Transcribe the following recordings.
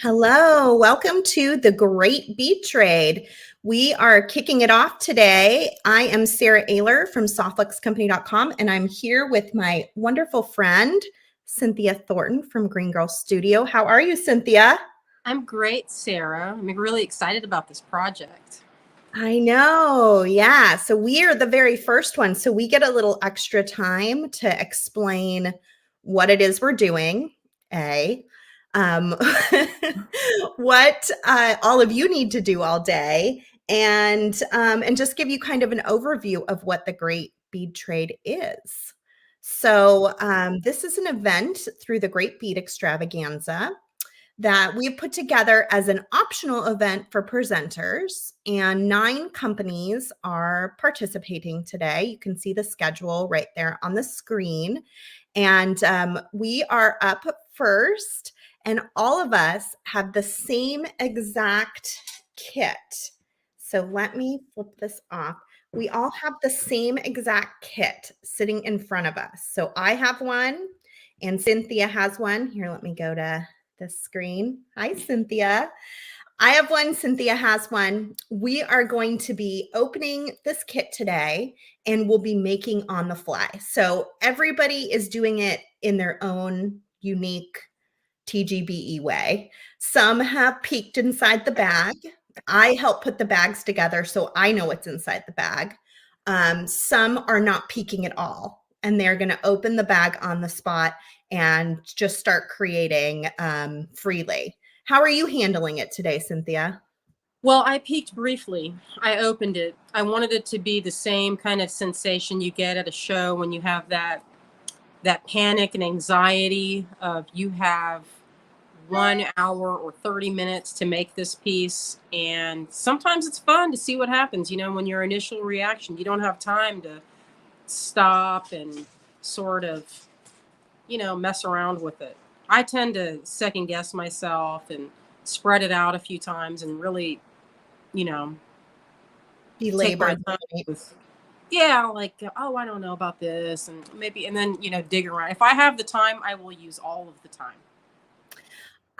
Hello, welcome to the Great Bead Trade. We are kicking it off today. I am Sara Oehler from softluxcompany.com, and I'm here with my wonderful friend, Cynthia Thornton from Green Girl Studio. How are you, Cynthia? I'm great, Sarah. I'm really excited about this project. I know, yeah. So we are the very first one, so we get a little extra time to explain what it is we're doing, um, what all of you need to do all day, and just give you kind of an overview of what the Great Bead Trade is. So this is an event through the Great Bead Extravaganza that we've put together as an optional event for presenters, and 9 companies are participating today. You can see the schedule right there on the screen, and we are up first, and all of us have the same exact kit. So let me flip this off. We all have the same exact kit sitting in front of us. So I have one and Cynthia has one. Here, let me go to the screen. Hi, Cynthia. I have one. Cynthia has one. We are going to be opening this kit today and we'll be making on the fly. So everybody is doing it in their own unique TGBE way. Some have peeked inside the bag. I help put the bags together, so I know what's inside the bag. Some are not peeking at all, and they're going to open the bag on the spot and just start creating freely. How are you handling it today, Cynthia? Well, I peeked briefly. I opened it. I wanted it to be the same kind of sensation you get at a show when you have that panic and anxiety of you have 1 hour or 30 minutes to make this piece. And sometimes it's fun to see what happens. You know, when your initial reaction, you don't have time to stop and sort of, mess around with it. I tend to second guess myself and spread it out a few times and really, you know, take Belabor my the time point. with, yeah, like, oh, I don't know about this. And maybe, and then, dig around. If I have the time, I will use all of the time.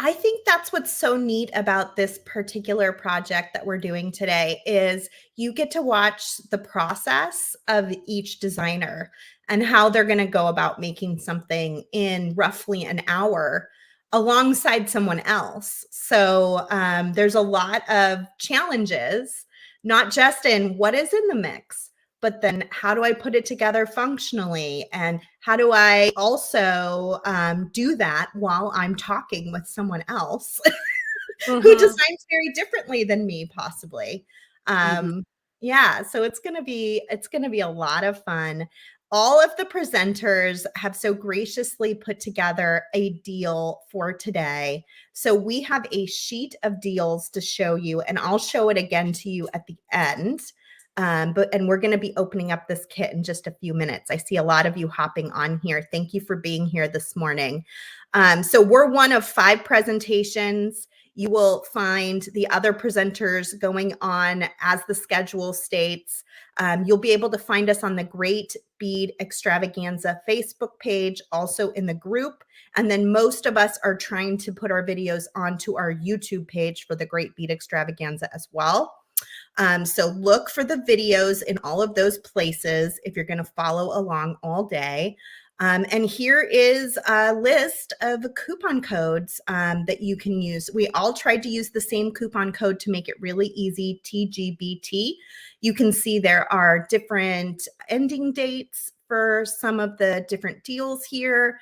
I think that's what's so neat about this particular project that we're doing today is you get to watch the process of each designer and how they're going to go about making something in roughly an hour alongside someone else. So there's a lot of challenges, not just in what is in the mix, but then how do I put it together functionally? And how do I also do that while I'm talking with someone else who Mm-hmm. designs very differently than me, possibly? Mm-hmm. Yeah, so it's gonna be a lot of fun. All of the presenters have so graciously put together a deal for today. So we have a sheet of deals to show you, and I'll show it again to you at the end. And we're going to be opening up this kit in just a few minutes. I see a lot of you hopping on here. Thank you for being here this morning. So we're one of 5 presentations. You will find the other presenters going on as the schedule states. You'll be able to find us on the Great Bead Extravaganza Facebook page, also in the group. And then most of us are trying to put our videos onto our YouTube page for the Great Bead Extravaganza as well. So look for the videos in all of those places if you're going to follow along all day. And here is a list of coupon codes that you can use. We all tried to use the same coupon code to make it really easy, TGBT. You can see there are different ending dates for some of the different deals here.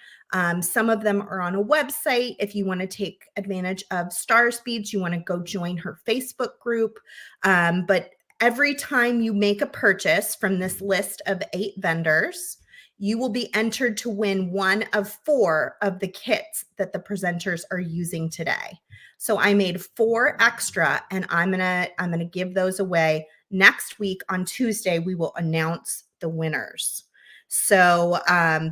Some of them are on a website. If you want to take advantage of Star Speeds, you want to go join her Facebook group. But every time you make a purchase from this list of 8 vendors, you will be entered to win one of 4 of the kits that the presenters are using today. So I made 4 extra, and I'm gonna give those away next week. On Tuesday, we will announce the winners. So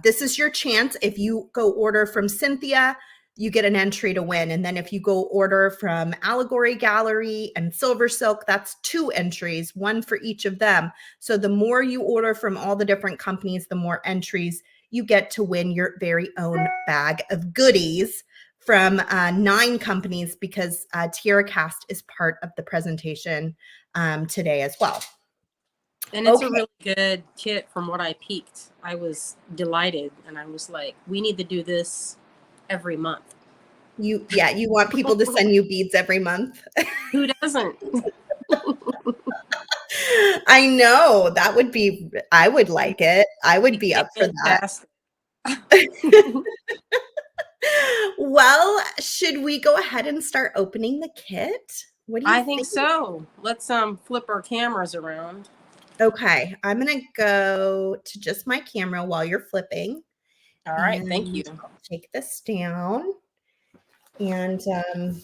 this is your chance. If you go order from Cynthia, you get an entry to win. And then if you go order from Allegory Gallery and Silver Silk, that's 2 entries, 1 for each of them. So the more you order from all the different companies, the more entries you get to win your very own bag of goodies from 9 companies because TierraCast is part of the presentation today as well. And it's a really good kit from what I peeked. I was delighted, and I was like, we need to do this every month. You want people to send you beads every month? Who doesn't? I know, that would be, I would like it. I would be up for that. Well, should we go ahead and start opening the kit? What do you think? I think so. Let's flip our cameras around. Okay, I'm gonna go to just my camera while you're flipping. All right, thank you. I'll take this down. And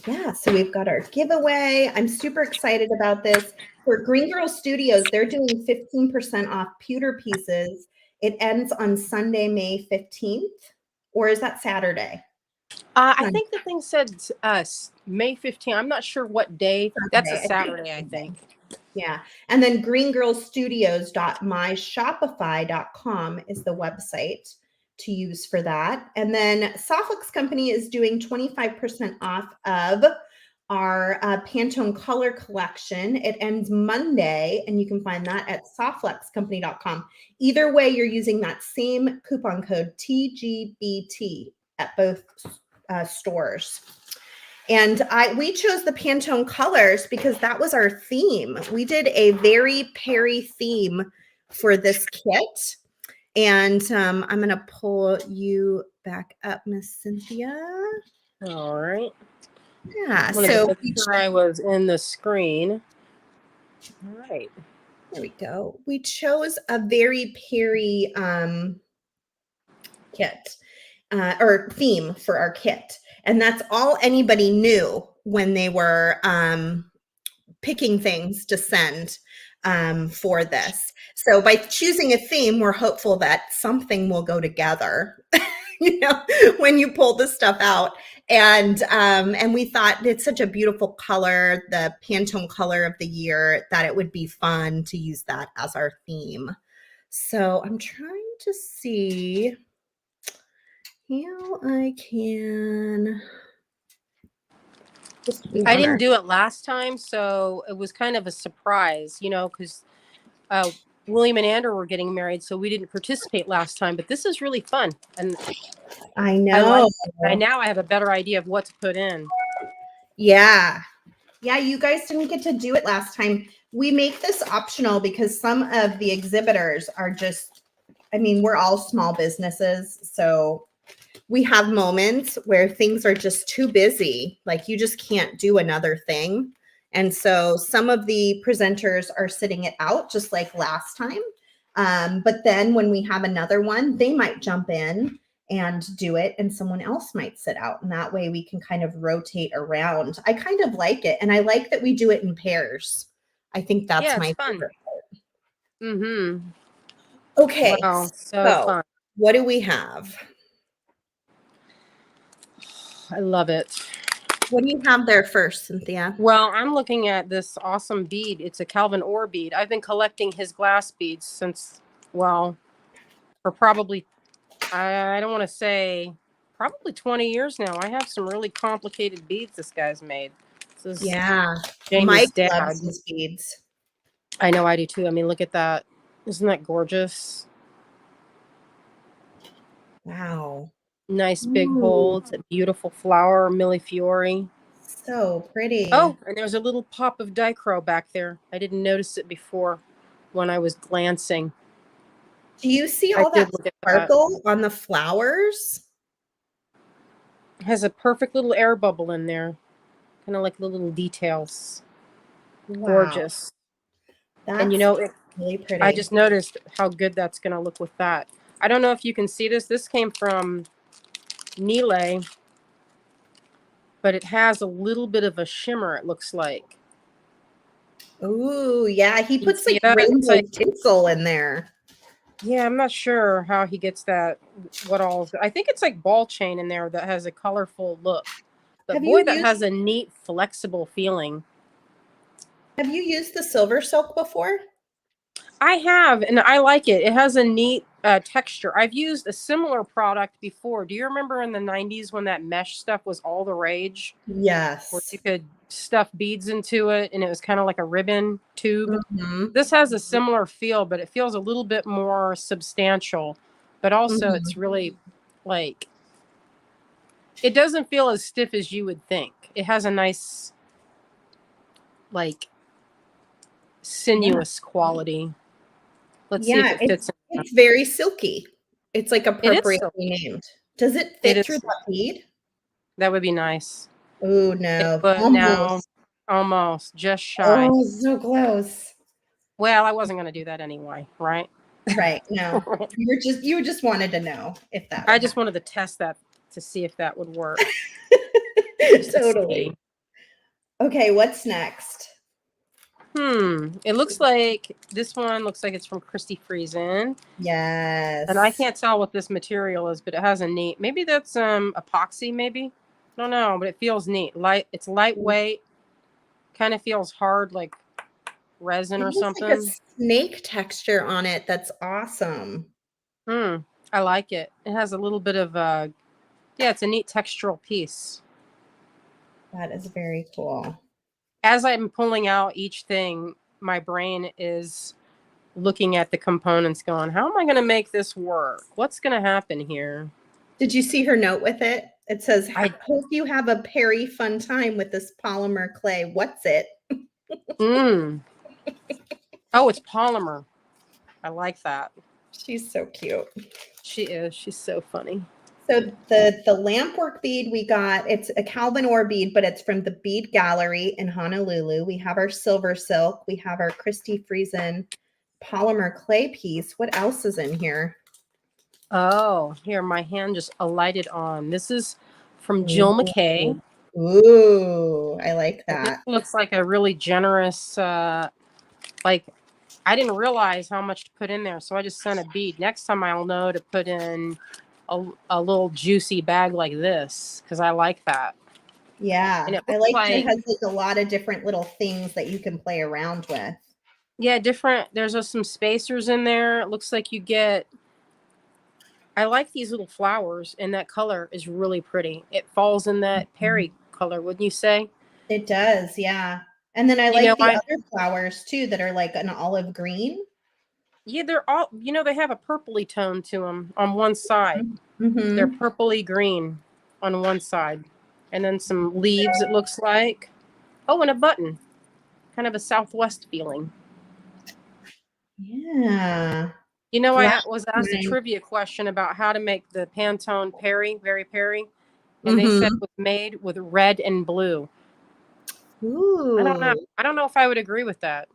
yeah, so we've got our giveaway. I'm super excited about this. For Green Girl Studios, they're doing 15% off pewter pieces. It ends on Sunday, May 15th, or is that Saturday? I think the thing said May 15th. I'm not sure what day. Saturday. That's a Saturday, I think. Yeah. And then greengirlstudios.myshopify.com is the website to use for that. And then Softlex Company is doing 25% off of our Pantone color collection. It ends Monday, and you can find that at softluxcompany.com. Either way, you're using that same coupon code TGBT at both stores. And we chose the Pantone colors because that was our theme. We did a very Perry theme for this kit. And I'm going to pull you back up, Miss Cynthia. All right. Yeah. So I was in the screen. All right. There we go. We chose a very Perry kit or theme for our kit. And that's all anybody knew when they were picking things to send for this. So by choosing a theme, we're hopeful that something will go together, you know, when you pull this stuff out. And we thought it's such a beautiful color, the Pantone color of the year, that it would be fun to use that as our theme. So I'm trying to see how I can. I didn't do it last time, so it was kind of a surprise, you know, because William and Andrew were getting married, so we didn't participate last time. But this is really fun, and I know. Now I have a better idea of what to put in. Yeah, you guys didn't get to do it last time. We make this optional because some of the exhibitors are just, I mean, we're all small businesses, so we have moments where things are just too busy. Like you just can't do another thing. And so some of the presenters are sitting it out just like last time. But then when we have another one, they might jump in and do it, and someone else might sit out. And that way we can kind of rotate around. I kind of like it. And I like that we do it in pairs. I think that's my favorite part. Mm-hmm. Okay. Wow, so fun. What do we have? I love it. What do you have there first, Cynthia? Well, I'm looking at this awesome bead. It's a Calvin Oar bead. I've been collecting his glass beads since, well, for probably, I don't want to say, probably 20 years now. I have some really complicated beads this guy's made. This is Jamie's Mike dad. loves his beads. I know, I do too. I mean, look at that. Isn't that gorgeous? Wow. Nice big hole. It's a beautiful flower, millefiori. So pretty. Oh, and there's a little pop of dichro back there. I didn't notice it before when I was glancing. Do you see all that sparkle on the flowers? It has a perfect little air bubble in there. Kind of like the little details. Wow. Gorgeous. And you know, really pretty. I just noticed how good that's going to look with that. I don't know if you can see this. This came from Nile, but it has a little bit of a shimmer, it looks like. Ooh, yeah. He puts like rainbow tinsel in there. Yeah, I'm not sure how he gets that. What all? I think it's like ball chain in there that has a colorful look. But boy, that has a neat, flexible feeling. Have you used the silver silk before? I have, and I like it. It has a neat texture. I've used a similar product before. Do you remember in the 90s when that mesh stuff was all the rage? Where Yes. you could stuff beads into it and it was kind of like a ribbon tube. Mm-hmm. This has a similar feel, but it feels a little bit more substantial. But also Mm-hmm. it's really like, it doesn't feel as stiff as you would think. It has a nice, like, Yeah. sinuous quality. Let's see if Yeah, it fits in. it's very silky. It's like It is appropriately silky. named. Does it It fit through is. that bead? That would be nice. Oh It no, would now. almost. Almost. Just shy. Oh, so close. Well, I wasn't going to do that anyway, right? Right. No. You just wanted to know if that I would just happen. wanted to test that to see if that would work. Just to Totally. see. Okay, what's next? It looks like this one looks like it's from Christy Friesen. Yes. And I can't tell what this material is, but it has a neat, maybe that's epoxy, maybe. I don't know, but it feels neat. It's lightweight, kind of feels hard like resin It or has like a something. snake texture on it. That's awesome. I like it. It has a little bit of yeah, it's a neat textural piece. That is very cool. As I'm pulling out each thing, my brain is looking at the components going, how am I going to make this work? What's going to happen here? Did you see her note with it? It says, I hope you have a very fun time with this polymer clay. What's it? Oh, it's polymer. I like that. She's so cute. She is. She's so funny. So the lamp work bead we got, it's a Calvin Oar bead, but it's from the Bead Gallery in Honolulu. We have our silver silk. We have our Christy Friesen polymer clay piece. What else is in here? Oh, here, my hand just alighted on. This is from Jill McKay. Ooh, I like that. This looks like a really generous, like, I didn't realize how much to put in there, so I just sent a bead. Next time I'll know to put in a little juicy bag like this, because I like that. Yeah, and I like that it has like a lot of different little things that you can play around with. Yeah, different. There's some spacers in there. It looks like you get, I like these little flowers, and that color is really pretty. It falls in that Perry color, wouldn't you say? It does, yeah. And then I You know, like the other flowers too that are like an olive green. Yeah, they're all, they have a purpley tone to them on one side. Mm-hmm. They're purpley green on one side. And then some leaves, it looks like. Oh, and a button. Kind of a Southwest feeling. Yeah. I was asked a trivia question about how to make the Pantone Perry, Very Perry. And they said it was made with red and blue. Ooh. I don't know. I don't know if I would agree with that.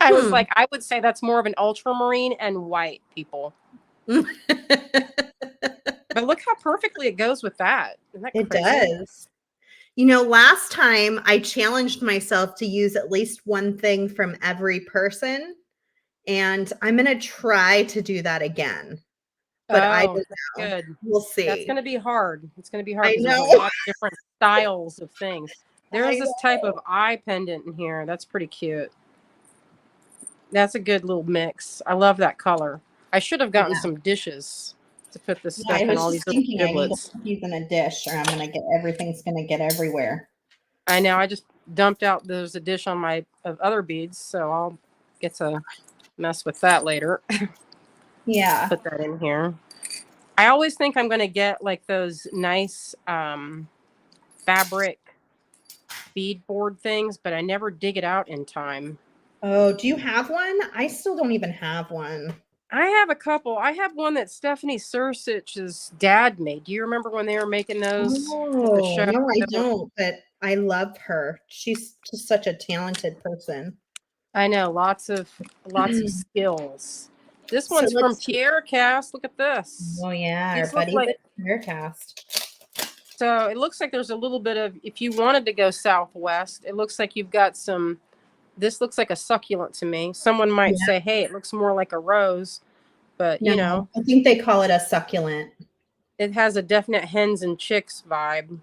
I was like, I would say that's more of an ultramarine and white, people. But look how perfectly it goes with that. Isn't that crazy? It does. Last time I challenged myself to use at least one thing from every person, and I'm going to try to do that again. But I don't know. Good. We'll see. That's going to be hard. It's going to be hard I because know. there's a lot of different styles of things. There's this type of eye pendant in here. That's pretty cute. That's a good little mix. I love that color. I should have gotten some dishes to put this stuff in all these little giblets. I need to use in a dish, or I'm gonna get everything's gonna get everywhere. I know. I just dumped out. There's a dish on my other beads, so I'll get to mess with that later. Yeah. Put that in here. I always think I'm going to get like those nice fabric beadboard things, but I never dig it out in time. Oh, do you have one? I still don't even have one. I have a couple. I have one that Stephanie Sursich's dad made. Do you remember when they were making those? Oh, no, I don't, but I love her. She's just such a talented person. I know, lots of skills. This one's from Tierra Cast. Look at this. Oh yeah, our buddy Tierra Cast. So it looks like there's a little bit of, if you wanted to go Southwest, it looks like you've got some, this looks like a succulent to me. Someone might say, hey, it looks more like a rose, but I think they call it a succulent. It has a definite hens and chicks vibe.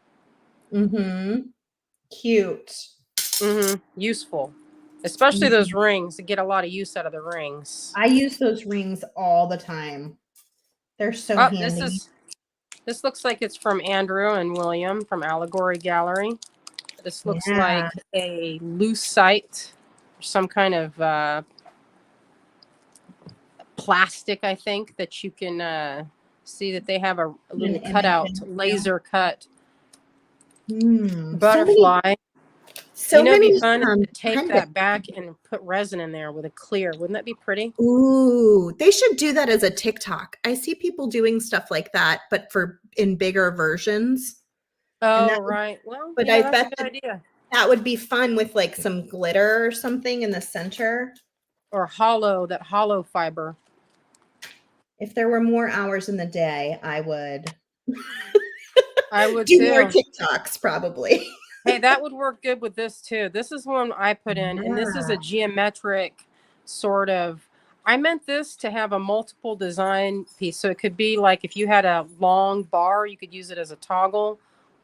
Cute. Useful especially those rings. To get a lot of use out of the rings. I use those rings all the time. They're so Oh, handy. this looks like it's from Andrew and William from Allegory Gallery. This looks like a lucite, some kind of plastic, I think, that you can see that they have a little cutout, laser cut butterfly. So many, it'd be fun to tape that back and put resin in there with a clear. Wouldn't that be pretty? Ooh, they should do that as a TikTok. I see people doing stuff like that, but in bigger versions. Oh, right. Well, but yeah, I that's bet a good idea. That would be fun with like some glitter or something in the center. Or that hollow fiber. If there were more hours in the day, I would. I would do too. more TikToks probably. Hey, that would work good with this too. This is one I put in, and this is a geometric sort of. I meant this to have a multiple design piece. So it could be like if you had a long bar, you could use it as a toggle,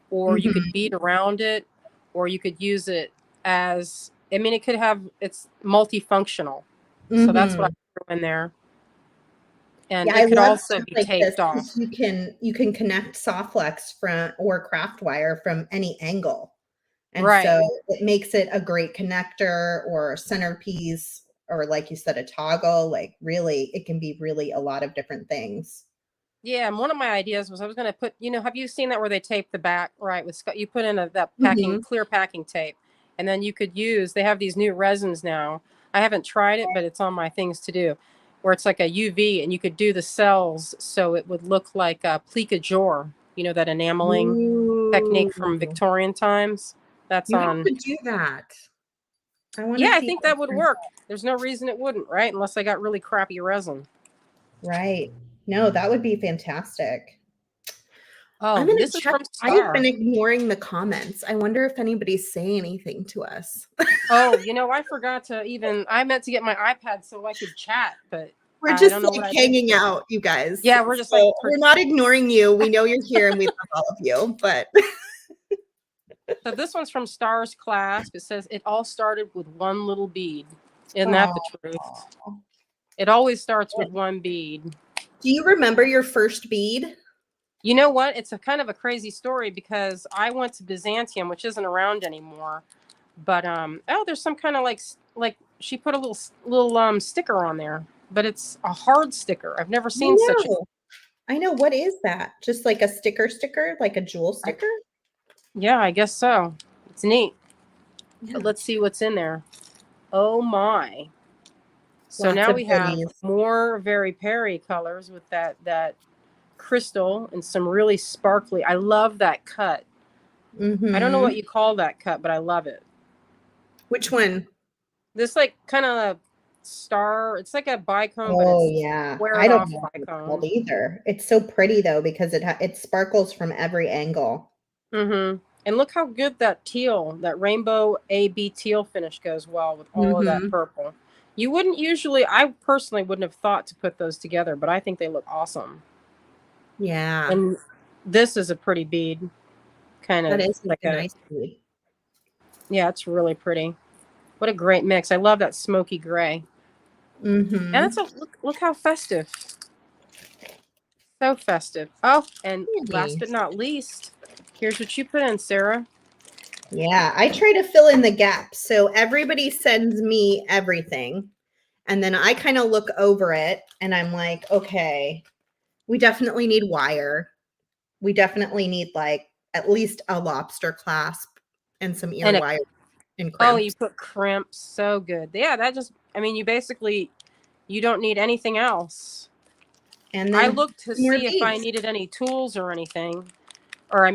or you could bead around it, or you could use it as, I mean, it's multifunctional. So that's what I threw in there. And it could also be taped off. You can connect Softflex or craft wire from any angle. And so it makes it a great connector or a centerpiece, or like you said, a toggle. Like really, it can be really a lot of different things. Yeah, and one of my ideas was I was going to put, have you seen that where they tape the back, right? You put in that packing, clear packing tape, and then you could they have these new resins now. I haven't tried it, but it's on my things to do, where it's like a UV, and you could do the cells so it would look like a plique jour, that enameling technique from Victorian times. That's you have to do that. I think that would work. There's no reason it wouldn't, right? Unless I got really crappy resin. Right. No, that would be fantastic. Oh, I'm gonna this check. Is from I have been ignoring the comments. I wonder if anybody's saying anything to us. Oh, I forgot I meant to get my iPad so I could chat, but we're just like hanging out, you guys. Yeah, we're just we're not ignoring you. We know you're here and we love all of you, but. So this one's from Star's class. It says it all started with one little bead. Isn't that the truth? It always starts with one bead. Do you remember your first bead? You know what? It's a kind of a crazy story because I went to Byzantium, which isn't around anymore. But there's some kind of like she put a little sticker on there, but it's a hard sticker. I've never seen such a. I know. What is that? Just like a sticker, like a jewel sticker? Yeah, I guess so. It's neat. Yeah. But let's see what's in there. Oh my. So now we have more Very Perry colors with that crystal and some really sparkly. I love that cut. I don't know what you call that cut, but I love it. Which one? This like kind of star. It's like a bicone, but it's I don't know what it's called either. It's so pretty though because it sparkles from every angle. And look how good that teal, that rainbow AB teal finish goes well with all of that purple. You wouldn't usually, I personally wouldn't have thought to put those together, but I think they look awesome. Yeah. And this is a pretty bead. Kind of. That is like a nice bead. Yeah, it's really pretty. What a great mix. I love that smoky gray. And it's look how festive. So festive. Oh, and last but not least, here's what you put in, Sara. Yeah, I try to fill in the gaps. So everybody sends me everything. And then I kind of look over it and I'm like, okay, we definitely need wire. We definitely need like at least a lobster clasp and some ear wire and crimps. Oh, you put crimps. So good. Yeah, you don't need anything else. And I looked to see if I needed any tools or anything. Or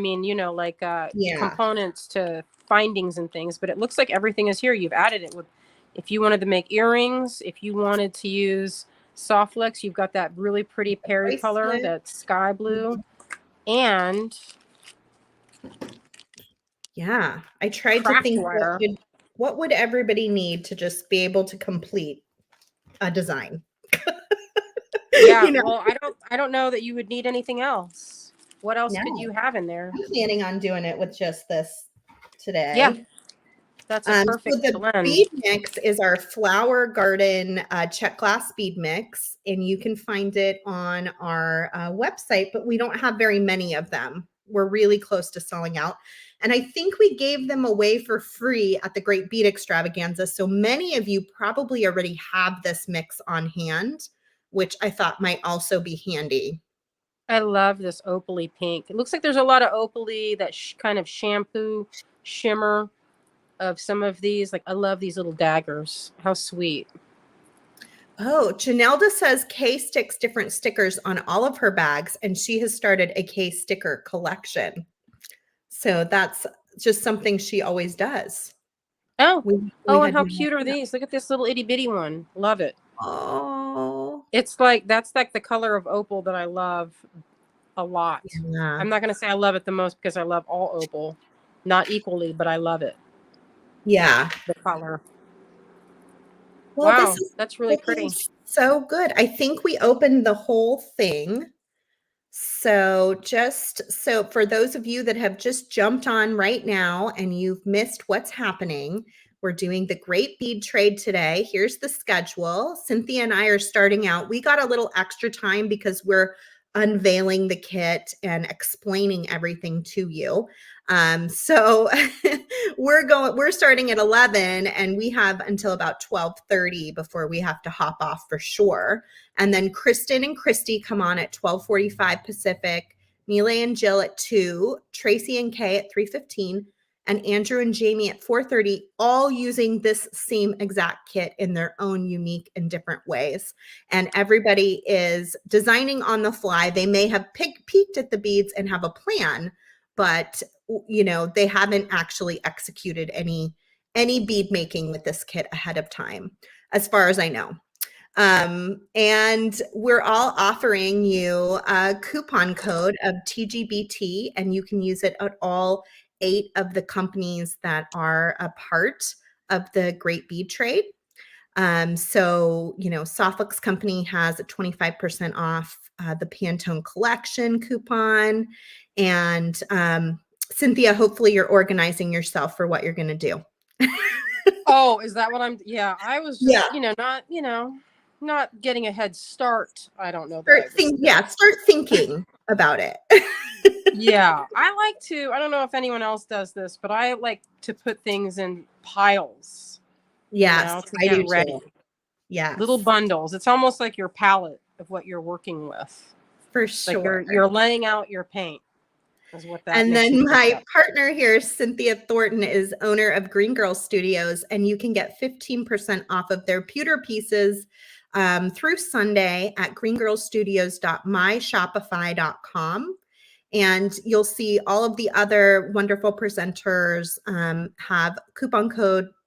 components to findings and things, but it looks like everything is here. You've added it with, if you wanted to make earrings, if you wanted to use Softflex, you've got that really pretty Perry color, that sky blue. And yeah, I tried to think what would everybody need to just be able to complete a design. Yeah, well, I don't know that you would need anything else. What else could you have in there? I'm planning on doing it with just this today. Yeah. That's a So perfect the blend. bead mix is our Flower Garden Czech glass bead mix, and you can find it on our website, but we don't have very many of them. We're really close to selling out. And I think we gave them away for free at the Great Bead Extravaganza. So many of you probably already have this mix on hand, which I thought might also be handy. I love this opaly pink. It looks like there's a lot of opaly, that kind of shampoo shimmer of some of these. Like, I love these little daggers. How sweet. Oh, Janelda says Kay sticks different stickers on all of her bags, and she has started a Kay sticker collection. So that's just something she always does. Oh, We and had how no cute are idea. these? Look at this little itty bitty one. Love it. Oh, It's like, that's like the color of opal that I love a lot. yeah. I'm not going to say I love it the most because I love all opal, not equally, but I love it. Yeah. The color. Well, Wow, that's really pretty. so good. I think we opened the whole thing. So for those of you that have just jumped on right now and you've missed what's happening, we're doing the Great Bead Trade today. Here's the schedule. Cynthia and I are starting out. We got a little extra time because we're unveiling the kit and explaining everything to you. So we're starting at 11 and we have until about 12:30 before we have to hop off for sure. And then Kristen and Christy come on at 12:45 Pacific, Mile and Jill at 2, Tracy and Kay at 3:15, and Andrew and Jamie at 4:30, all using this same exact kit in their own unique and different ways. And everybody is designing on the fly. They may have peeked at the beads and have a plan, but they haven't actually executed any bead making with this kit ahead of time, as far as I know. And we're all offering you a coupon code of TGBT, and you can use it at all 8 of the companies that are a part of the Great Bead Trade. So, Soffolk's company has a 25% off the Pantone collection coupon. And Cynthia, hopefully you're organizing yourself for what you're going to do. Oh, is that what yeah, I was just, Yeah. not getting a head start. I don't know. Start thinking about it. Yeah, I don't know if anyone else does this, but I like to put things in piles. Yes, To I get do ready. too. Yeah. Little bundles. It's almost like your palette of what you're working with. For sure. Like you're laying out your paint. Is what that And makes then me my think of. partner here, Cynthia Thornton, is owner of Green Girl Studios, and you can get 15% off of their pewter pieces through Sunday at greengirlstudios.myshopify.com. And you'll see all of the other wonderful presenters have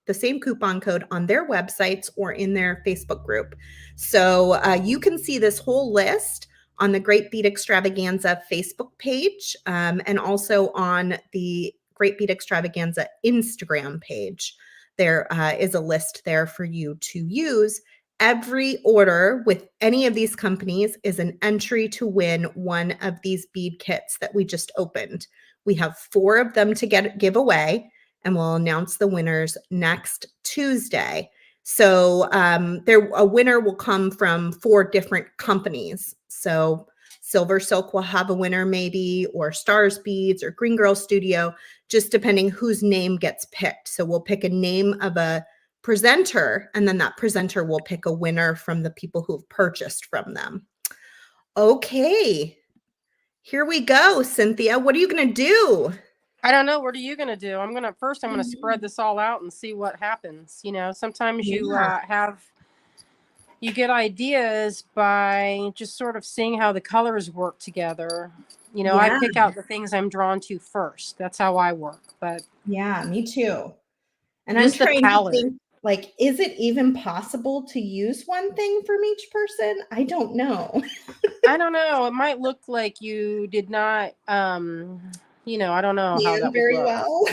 the same coupon code on their websites or in their Facebook group. So you can see this whole list on the Great Bead Extravaganza Facebook page and also on the Great Bead Extravaganza Instagram page. There is a list there for you to use. Every order with any of these companies is an entry to win one of these bead kits that we just opened. We have 4 of them to give away, and we'll announce the winners next Tuesday. So a winner will come from 4 different companies. So Silver Silk will have a winner maybe, or Stars Beads or Green Girl Studio, just depending whose name gets picked. So we'll pick a name of a presenter, and then that presenter will pick a winner from the people who have purchased from them. Okay, here we go, Cynthia. What are you going to do? I don't know. What are you going to do? I'm going to spread this all out and see what happens. Sometimes you get ideas by just sort of seeing how the colors work together. I pick out the things I'm drawn to first. That's how I work. But yeah, me too. And I'm trying to think, like, is it even possible to use one thing from each person? I don't know. I don't know. It might look like you did not, I don't know how that would very look. well.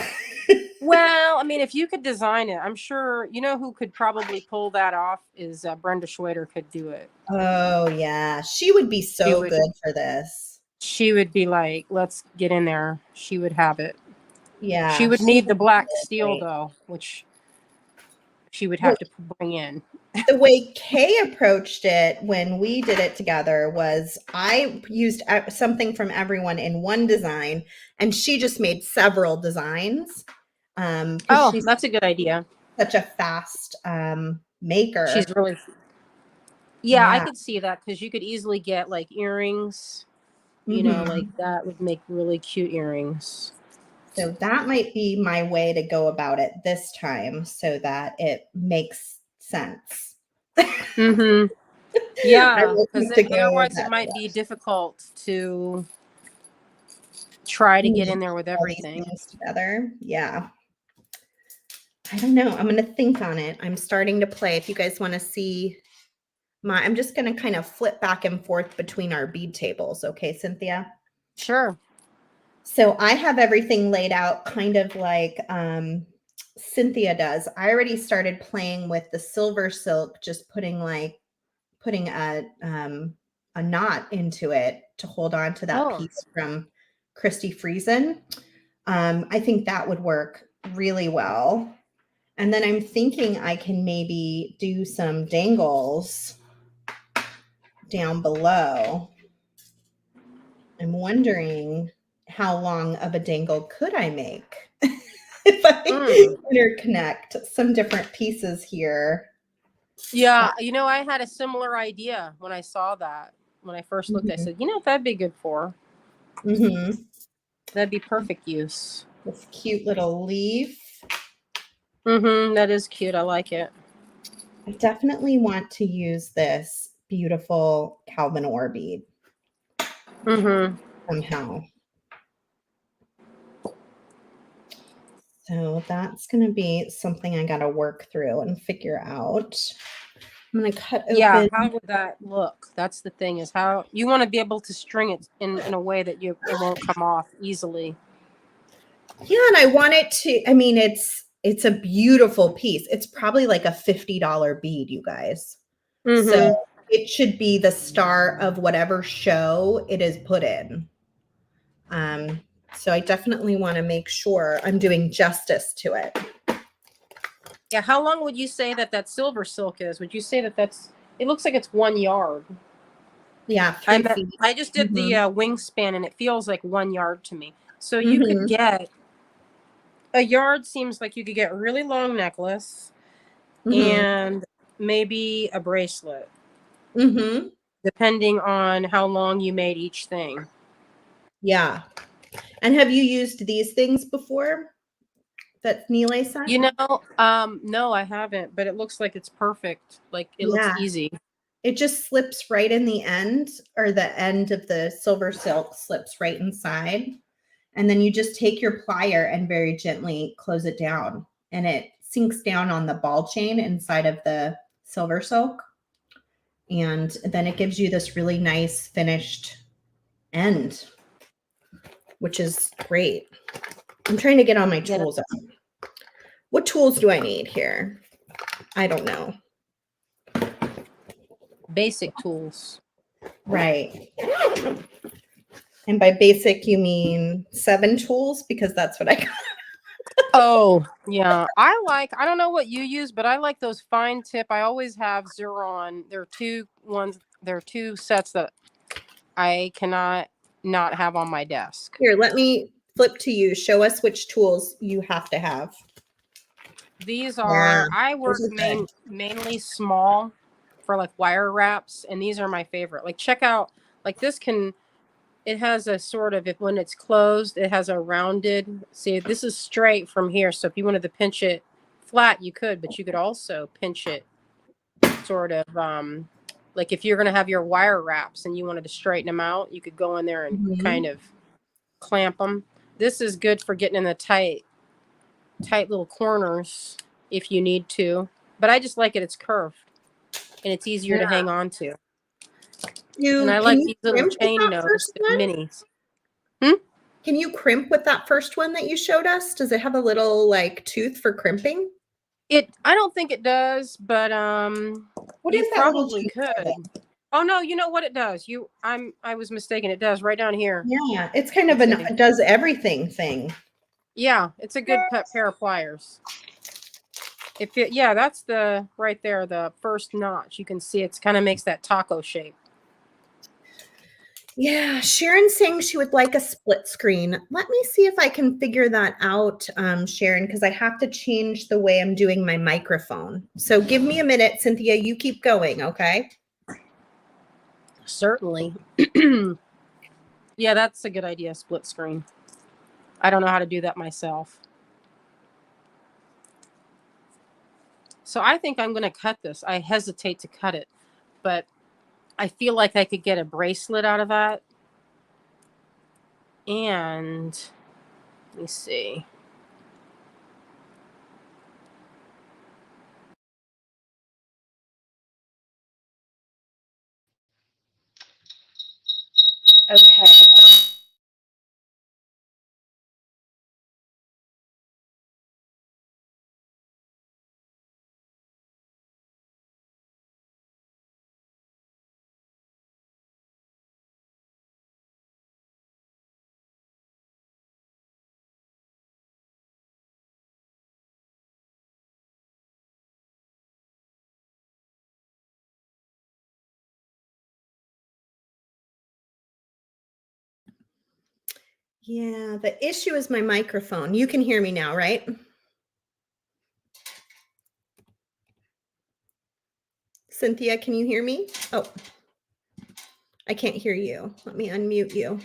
Well, I mean, if you could design it, I'm sure, who could probably pull that off is Brenda Schwader could do it. Oh, yeah. She would be good for this. She would be like, let's get in there. She would have it. She Yeah, would she need the was black so steel great. though, which she would Well, have to bring in. the way Kay approached it when we did it together was I used something from everyone in one design, and she just made several designs because Oh, she's that's a good idea. such a fast She's maker. really, yeah, I Yeah. could see that because you could easily get like earrings, like Hmm. that would make really cute earrings. So that might be my way to go about it this time so that it makes sense. Mm-hmm. I Yeah, will because have to go with otherwise it that might be difficult to try to get in there with all these everything. things together. Yeah. I don't know. I'm going to think on it. I'm starting to play. If you guys want to see I'm just going to kind of flip back and forth between our bead tables. Okay, Cynthia? Sure. So I have everything laid out kind of like Cynthia does. I already started playing with the silver silk, just putting a knot into it to hold on to that Oh, piece from Christy Friesen. I think that would work really well. And then I'm thinking I can maybe do some dangles down below. I'm wondering how long of a dangle could I make if I interconnect some different pieces here. yeah. I had a similar idea when I saw that. When I first looked, I Mhm, said, that'd be good for. mhm. That'd be perfect use. This cute little leaf. Mm-hmm. That is cute. I like it. I definitely want to use this beautiful Calvin Oar bead Mm-hmm. somehow. So that's going to be something I got to work through and figure out. I'm going to cut Yeah. open. How would that look? That's the thing, is how you want to be able to string it in a way that it won't come off easily. Yeah, and I want it to, I mean, it's a beautiful piece. It's probably like a $50 bead, you guys. So Mm-hmm. it should be the star of whatever show it is put in. So I definitely want to make sure I'm doing justice to it. Yeah. How long would you say that silver silk is? Would you say it looks like it's 1 yard? Yeah, 3 feet. I just did the Mm-hmm. wingspan and it feels like 1 yard to me. So you could Mm-hmm. get a yard, seems like you could get a really long necklace Mm-hmm. and maybe a bracelet, Mm-hmm. depending on how long you made each thing. Yeah. And have you used these things before that Nile sent? No, I haven't, but it looks like it's perfect. Like it looks Yeah. easy. It just slips right in the end, or the end of the silver silk slips right inside. And then you just take your plier and very gently close it down. And it sinks down on the ball chain inside of the silver silk. And then it gives you this really nice finished end, which is great. I'm trying to get all my Yeah, tools out. What tools do I need here? I don't know. basic tools. Right. And by basic, you mean 7 tools? Because that's what I got. Oh, yeah. I don't know what you use, but I like those fine tip. I always have Xuron. There are two sets that I cannot not have on my desk. Here, let me flip to you. Show us which tools you have to have. These Yeah, are, I those work are good. mainly small for like wire wraps, and these are my favorite. Like check out, like it has a sort of, if when it's closed, it has a rounded, see, this is straight from here. So if you wanted to pinch it flat, you could, but you could also pinch it sort of, like if you're going to have your wire wraps and you wanted to straighten them out, you could go in there and Mhm. kind of clamp them. This is good for getting in the tight little corners if you need to, but I just like it's curved and it's easier to Yeah. hang on to. And You I can like you these little crimp with chain that nose first one? minis. Hmm? Can you crimp with that first one that you showed us? Does it have a little like tooth for crimping? I don't think it does, but What you is that little probably tooth for could. then? Oh no, you know what it does. I was mistaken. It does right down here. Yeah, it's kind of Let's an see. does everything thing. Yeah, it's a good pair of pliers. Yeah, that's the right there, the first notch. You can see it's kind of makes that taco shape. Yeah, Sharon's saying she would like a split screen. Let me see if I can figure that out, Sharon, because I have to change the way I'm doing my microphone. So give me a minute, Cynthia. You keep going, okay? Certainly. Yeah, that's a good idea, split screen. I don't know how to do that myself. So I think I'm going to cut this. I hesitate to cut it, but I feel like I could get a bracelet out of that. And let me see. Okay. Yeah, the issue is my microphone. You can hear me now, right? Cynthia, can you hear me? Oh, I can't hear you. Let me unmute you.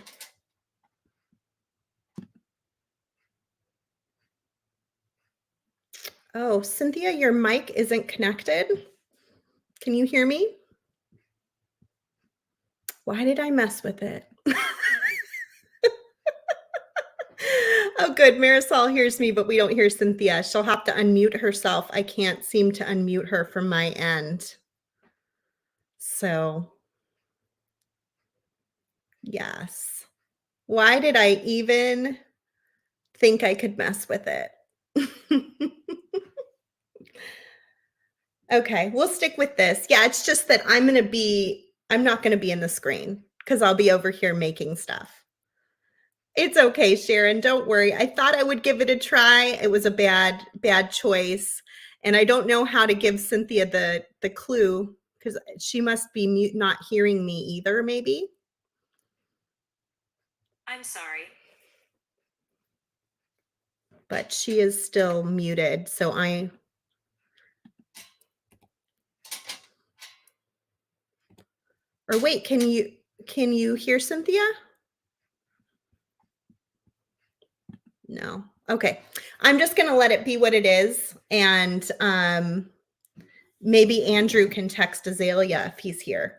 Oh, Cynthia, your mic isn't connected. Can you hear me? Why did I mess with it? Oh, good. Marisol hears me, but we don't hear Cynthia. She'll have to unmute herself. I can't seem to unmute her from my end. So, yes. Why did I even think I could mess with it? Okay, we'll stick with this. Yeah, it's just that I'm not going to be in the screen because I'll be over here making stuff. It's okay, Sharon. Don't worry. I thought I would give it a try. It was a bad choice. And I don't know how to give Cynthia the clue because she must be not hearing me either, maybe. I'm sorry. But she is still muted. So or wait, can you hear Cynthia? No. Okay. I'm just going to let it be what it is. And maybe Andrew can text Azalea if he's here.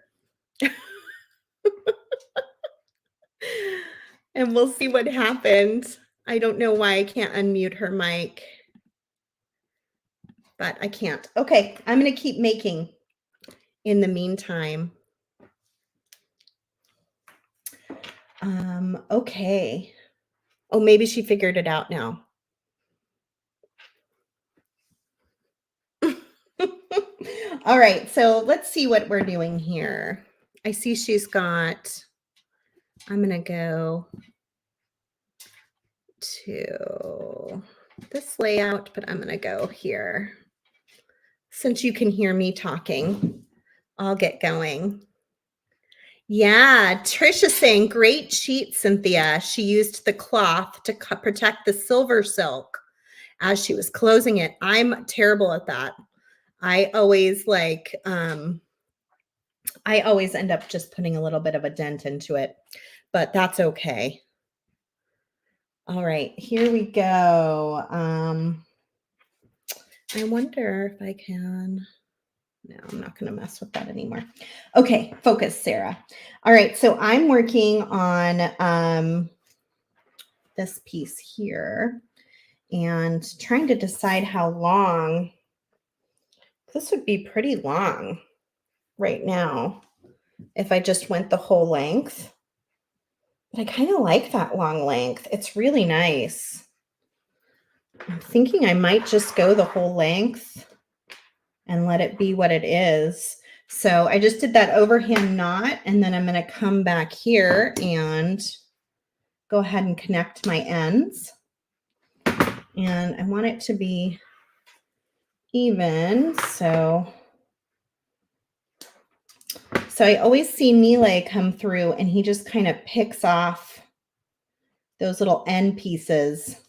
And we'll see what happens. I don't know why I can't unmute her mic, but I can't. Okay. I'm going to keep making in the meantime. Okay. Oh, maybe she figured it out now. All right, so let's see what we're doing here. I see she's got, I'm going to go to this layout, but I'm going to go here. Since you can hear me talking, I'll get going. Yeah, Trisha's saying, great cheat, Cynthia. She used the cloth to protect the silver silk as she was closing it. I'm terrible at that. I always I always end up just putting a little bit of a dent into it, but that's okay. All right, here we go. I wonder if I can, no, I'm not going to mess with that anymore. Okay, focus, Sarah. All right, so I'm working on this piece here and trying to decide how long. This would be pretty long right now if I just went the whole length. But I kind of like that long length. It's really nice. I'm thinking I might just go the whole length and let it be what it is. So I just did that overhand knot, and then I'm going to come back here and go ahead and connect my ends. And I want it to be even. So I always see Nile come through and he just kind of picks off those little end pieces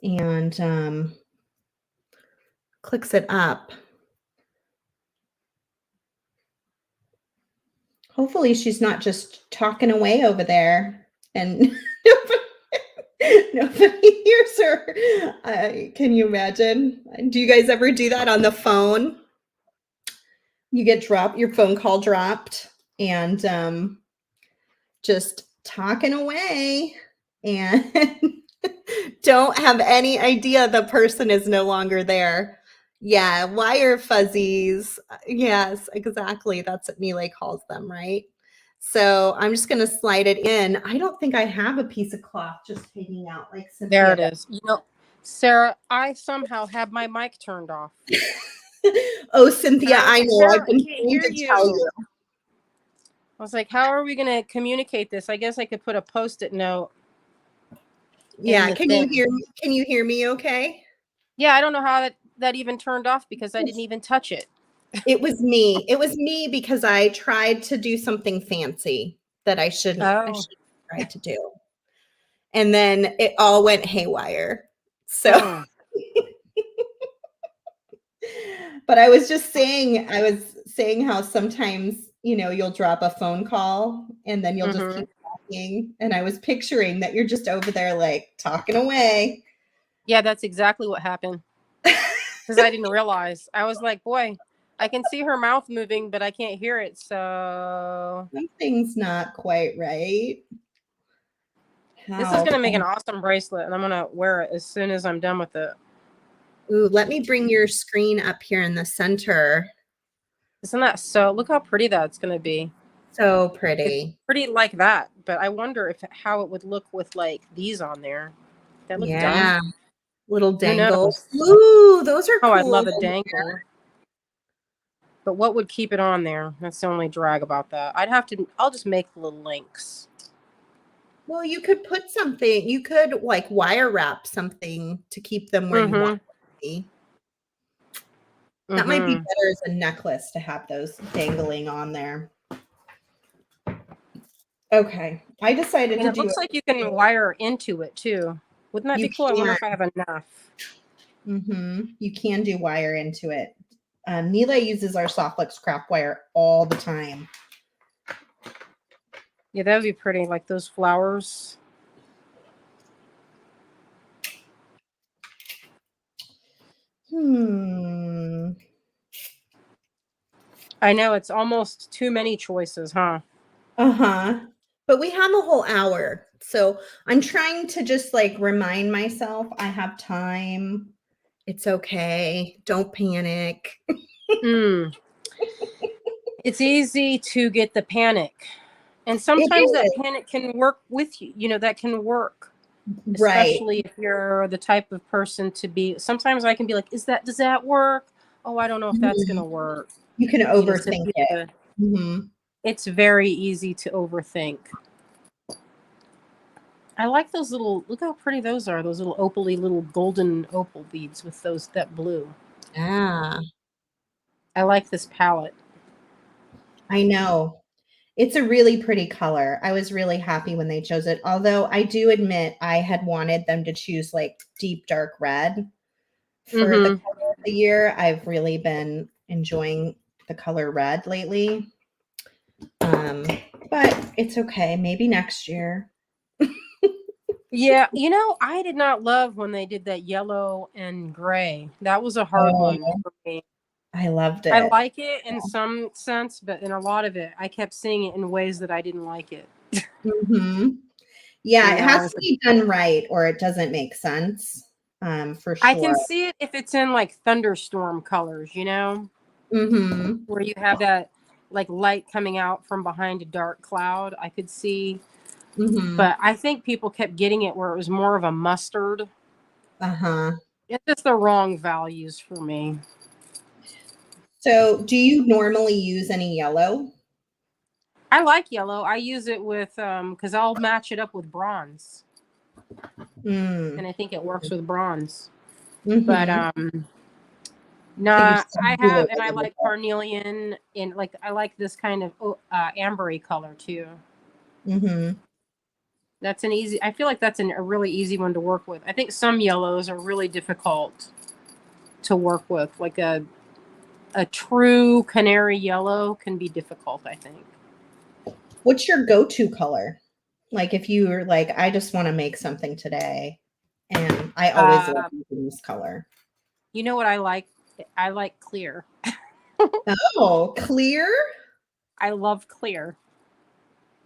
and clicks it up. Hopefully she's not just talking away over there and nobody hears her. Can you imagine? Do you guys ever do that on the phone? You get your phone call dropped and just talking away and don't have any idea the person is no longer there. Yeah, wire fuzzies. Yes, exactly. That's what Nile calls them, right? So I'm just going to slide it in. I don't think I have a piece of cloth just hanging out like Cynthia. There it is. You know, Sarah, I somehow have my mic turned off. Oh, Cynthia, I I like, know. Sarah, I've been I can't trying hear to tell you. I was like, how are we going to communicate this? I guess I could put a Post-it note. Yeah, can you hear me okay? Yeah, I don't know how that even turned off because I didn't even touch it. It was me. It was me because I tried to do something fancy that I shouldn't try to do. And then it all went haywire. So but I was saying how sometimes, you'll drop a phone call and then you'll just keep talking. And I was picturing that you're just over there like talking away. Yeah, that's exactly what happened. Because I didn't realize. I was like, boy, I can see her mouth moving, but I can't hear it. So something's not quite right. This is going to make an awesome bracelet, and I'm going to wear it as soon as I'm done with it. Ooh, let me bring your screen up here in the center. Isn't that so? Look how pretty that's going to be. So pretty. It's pretty like that, but I wonder how it would look with like these on there. That look dumb. Little dangles. Ooh, those are cool. Oh, I love a dangle. But what would keep it on there? That's the only drag about that. I'll just make little links. Well, you could put something, you could like wire wrap something to keep them where you want them to be. That might be better as a necklace to have those dangling on there. Okay. I decided to do it. It looks like you can wire into it too. Wouldn't that be cool? I wonder if I have enough. You can do wire into it. Nile uses our Softflex craft wire all the time. Yeah, that would be pretty, like those flowers. I know it's almost too many choices, huh? But we have a whole hour. So I'm trying to just like remind myself I have time. It's okay. Don't panic. It's easy to get the panic. And sometimes that panic can work with you. You know, that can work. Right. Especially if you're the type of person to be. Sometimes I can be like, does that work? Oh, I don't know if that's going to work. You can overthink it. It's very easy to overthink. I like those little, look how pretty those are. Those little opaly, little golden opal beads with that blue. Yeah. I like this palette. I know. It's a really pretty color. I was really happy when they chose it. Although I do admit I had wanted them to choose like deep dark red for the color of the year. I've really been enjoying the color red lately. But it's okay. Maybe next year. Yeah, you know, I did not love when they did that yellow and gray. That was a hard one for me. I loved it. I like it in some sense, but in a lot of it, I kept seeing it in ways that I didn't like it. Yeah, it has to be done right or it doesn't make sense, for sure. I can see it if it's in like thunderstorm colors, you know? Where you have that like light coming out from behind a dark cloud. I could see. But I think people kept getting it where it was more of a mustard. It's just the wrong values for me. So do you normally use any yellow? I like yellow. I use it with because I'll match it up with bronze. And I think it works with bronze. Mm-hmm. But no, I do have, it and I with like carnelian, and like I like this kind of ambery color too. Mm-hmm. That's an easy. I feel like that's a really easy one to work with. I think some yellows are really difficult to work with. Like a true canary yellow can be difficult, I think. What's your go-to color? Like if you were like, I just want to make something today, and I always love using this color. You know what I like? I like clear. Oh, clear? I love clear.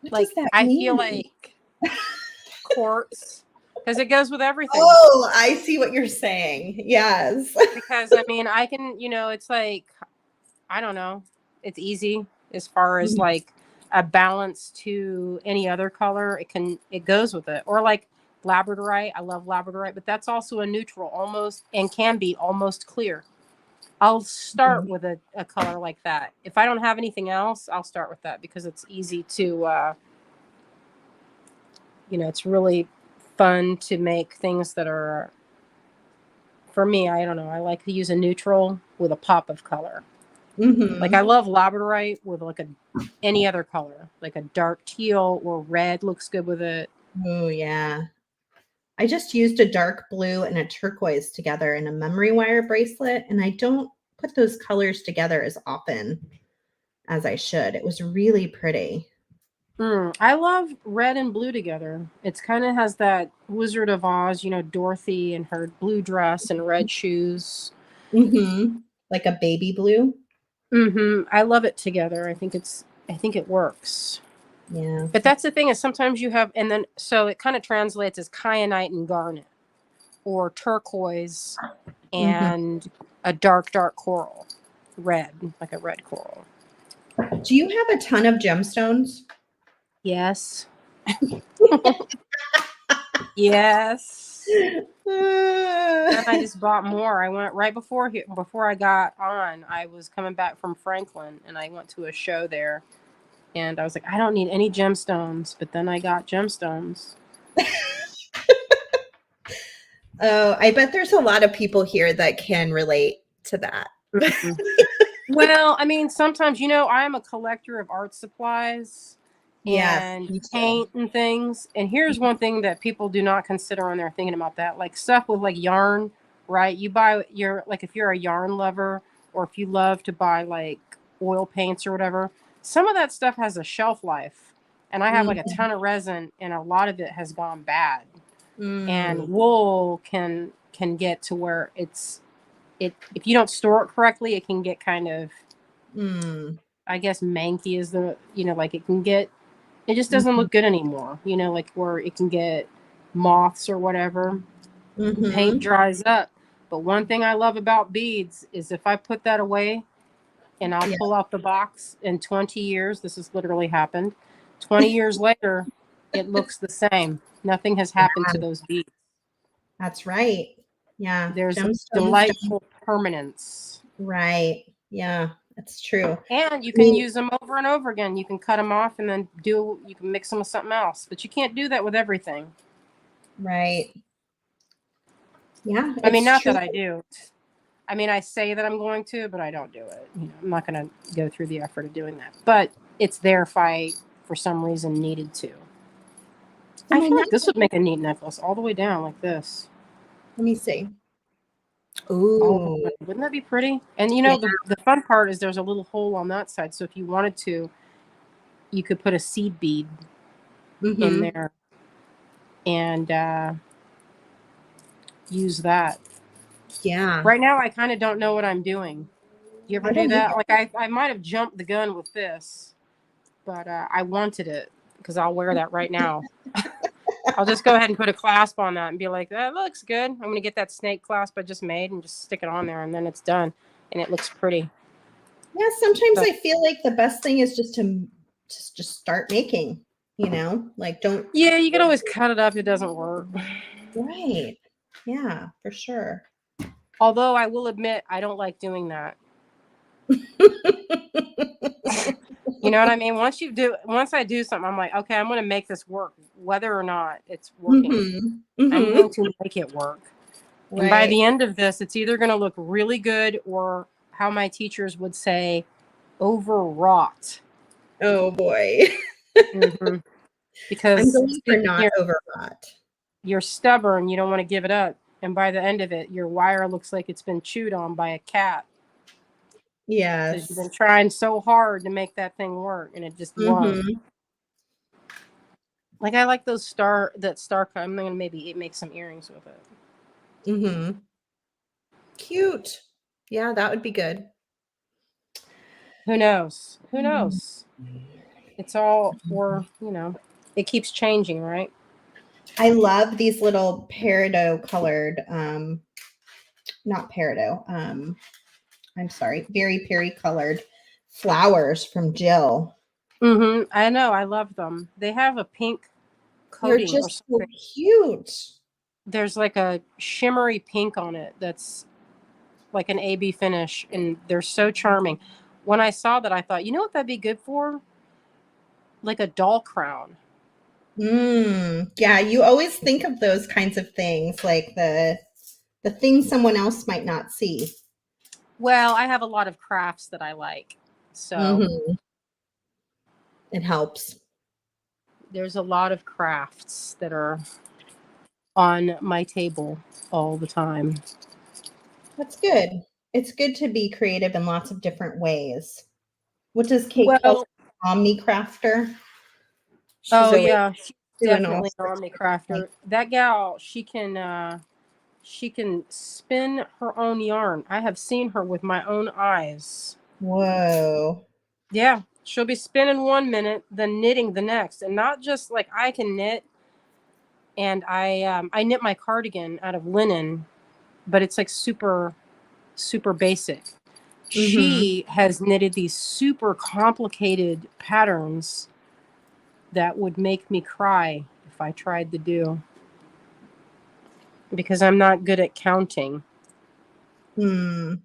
What Like does that I mean? feel like quartz, because it goes with everything. Oh, I see what you're saying. Yes. Because I mean, I can, it's like, I don't know, it's easy as far as like a balance to any other color. It goes with it. Or like labradorite. I love labradorite, but that's also a neutral almost, and can be almost clear. I'll start with a color like that. If I don't have anything else, I'll start with that because it's easy to, it's really fun to make things that are, for me, I don't know. I like to use a neutral with a pop of color. Mm-hmm. Like I love labradorite with like any other color, like a dark teal or red looks good with it. Oh yeah. I just used a dark blue and a turquoise together in a memory wire bracelet, and I don't put those colors together as often as I should. It was really pretty. I love red and blue together. It's kind of has that Wizard of Oz, Dorothy and her blue dress and red shoes. Mm-hmm. Like a baby blue. I love it together. I think it works. Yeah. But that's the thing is sometimes you have, and then so it kind of translates as kyanite and garnet, or turquoise and a dark coral, red, like a red coral. Do you have a ton of gemstones? Yes. Yes. Then I just bought more. I went right before I got on. I was coming back from Franklin, and I went to a show there, and I was like, I don't need any gemstones. But then I got gemstones. Oh, I bet there's a lot of people here that can relate to that. Well, I mean, sometimes, I am a collector of art supplies and paint and things. And here's one thing that people do not consider when they're thinking about that, like stuff with like yarn, right? You buy like if you're a yarn lover, or if you love to buy like oil paints or whatever, some of that stuff has a shelf life. And I have like a ton of resin, and a lot of it has gone bad. And wool can get to where if you don't store it correctly, it can get kind of, I guess, manky is the, like it can get, it just doesn't look good anymore, like where it can get moths or whatever. Paint dries up. But one thing I love about beads is if I put that away and I'll pull out the box in 20 years, this has literally happened. 20 years later, it looks the same. Nothing has happened to those beads. That's right. Yeah. There's a delightful permanence. Right. Yeah, that's true. And you can use them over and over again. You can cut them off and then you can mix them with something else. But you can't do that with everything. Right. Yeah. I mean, not that I do. I mean, I say that I'm going to, but I don't do it. I'm not going to go through the effort of doing that. But it's there if I, for some reason, needed to. I feel like this would make a neat necklace all the way down like this. Let me see. Ooh. Wouldn't that be pretty? And the fun part is there's a little hole on that side. So if you wanted to, you could put a seed bead in there and use that. Yeah. Right now, I kind of don't know what I'm doing. You ever do that? Like I might have jumped the gun with this, but I wanted it because I'll wear that right now. I'll just go ahead and put a clasp on that and be like, that looks good. I'm going to get that snake clasp I just made and just stick it on there, and then it's done, and it looks pretty. Yeah, sometimes I feel like the best thing is just to just start making, like don't. Yeah, you can always cut it up. It doesn't work. Right. Yeah, for sure. Although I will admit, I don't like doing that. You know what I mean? Once I do something, I'm like, okay, I'm going to make this work, whether or not it's working. I'm going to make it work. Right. And by the end of this, it's either going to look really good or, how my teachers would say, overwrought. Oh boy. Because I'm going for not overwrought. You're stubborn. You don't want to give it up. And by the end of it, your wire looks like it's been chewed on by a cat. Yes. You've been trying so hard to make that thing work, and it just won't. Like, I like those star. I'm going to maybe make some earrings with it. Cute. Yeah, that would be good. Who knows? Who knows? It's all for, it keeps changing, right? I love these little peridot colored, not peridot, I'm sorry, very peri colored flowers from Jill. I know. I love them. They have a pink coating. They're just so cute. There's like a shimmery pink on it that's like an AB finish, and they're so charming. When I saw that, I thought, you know what that'd be good for? Like a doll crown. Yeah, you always think of those kinds of things, like the things someone else might not see. Well, I have a lot of crafts that I like, so it helps. There's a lot of crafts that are on my table all the time. That's good. It's good to be creative in lots of different ways. What does Kate call Omni Crafter? Yeah, she's definitely an Omni Crafter. That gal, she can spin her own yarn. I have seen her with my own eyes. Whoa. Yeah, she'll be spinning 1 minute, then knitting the next, and not just like I can knit. And I knit my cardigan out of linen, but it's like super, super basic. She has knitted these super complicated patterns that would make me cry if I tried to do, because I'm not good at counting. I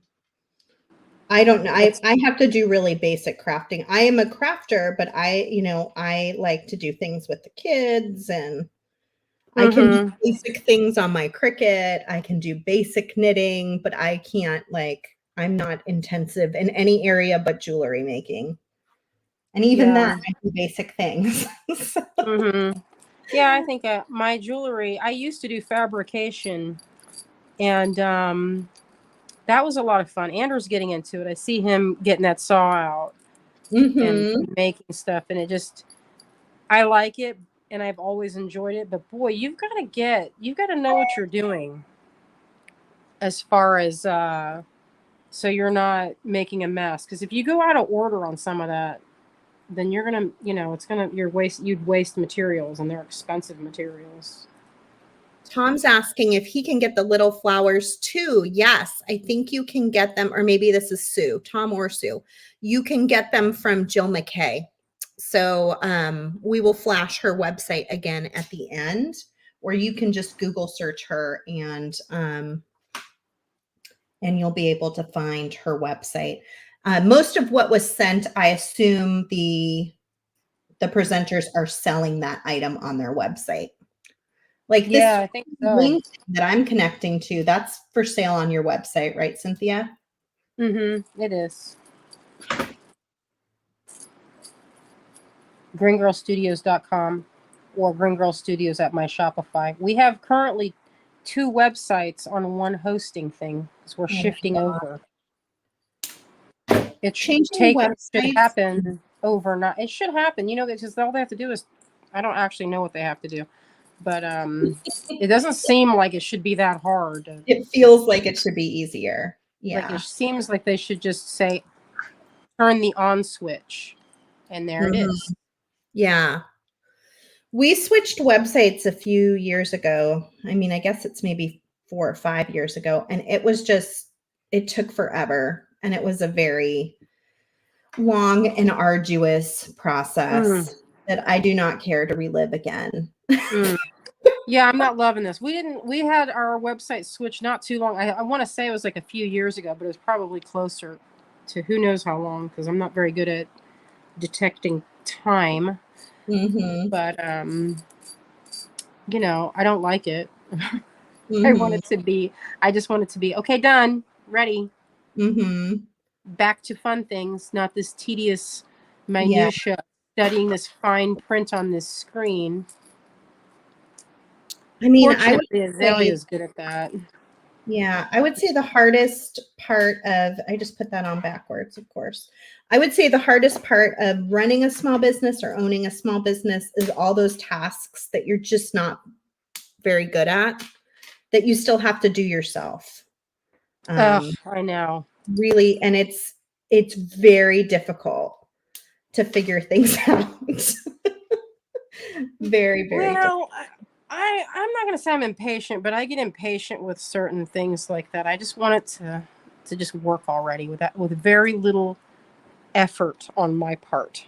don't know. I have to do really basic crafting. I am a crafter, but I like to do things with the kids, and I can do basic things on my Cricut. I can do basic knitting, but I can't, I'm not intensive in any area but jewelry making. And even that, I do basic things. Yeah, I think my jewelry, I used to do fabrication, and that was a lot of fun. Andrew's getting into it. I see him getting that saw out and making stuff, and I like it, and I've always enjoyed it. But boy, you've got to know what you're doing as far as so you're not making a mess. Because if you go out of order on some of that, then you're gonna, you'd waste materials, and they're expensive materials. Tom's asking if he can get the little flowers too. Yes, I think you can get them, or maybe this is Sue, Tom or Sue. You can get them from Jill McKay. So we will flash her website again at the end, or you can just Google search her, and you'll be able to find her website. Most of what was sent, I assume the presenters are selling that item on their website. Like this I think so. link that I'm connecting to, that's for sale on your website, right, Cynthia? It is. GreenGirlStudios.com or Green Girl Studios at my Shopify. We have currently 2 websites on one hosting thing because we're shifting over. It should happen overnight. It should happen, because all they have to do is, I don't actually know what they have to do, but it doesn't seem like it should be that hard. It feels like it should be easier. Yeah. Like it seems like they should just say, turn the on switch, and there it is. Yeah. We switched websites a few years ago. I mean, I guess it's maybe 4 or 5 years ago. And it was it took forever. And it was a very long and arduous process that I do not care to relive again. Yeah, I'm not loving this. We had our website switched not too long. I want to say it was like a few years ago, but it was probably closer to who knows how long, because I'm not very good at detecting time, Mm-hmm. but you know, I don't like it. I want Mm-hmm. it to be, I just want it to be, okay, done, ready, Mm-hmm. back to fun things, not this tedious Yeah. minutia, studying this fine print on this screen. I mean, I would Fortunately, Azalea say, is good at that. yeah, I would say the hardest part of, I just put that on backwards, of course. I would say the hardest part of running a small business or owning a small business is all those tasks that you're just not very good at, that you still have to do yourself. Ugh, Um, I know. really, and it's very difficult to figure things out. Very, very difficult. Well, I'm not gonna say I'm impatient, but I get impatient with certain things like that. I just want it to just work already with that, with very little effort on my part.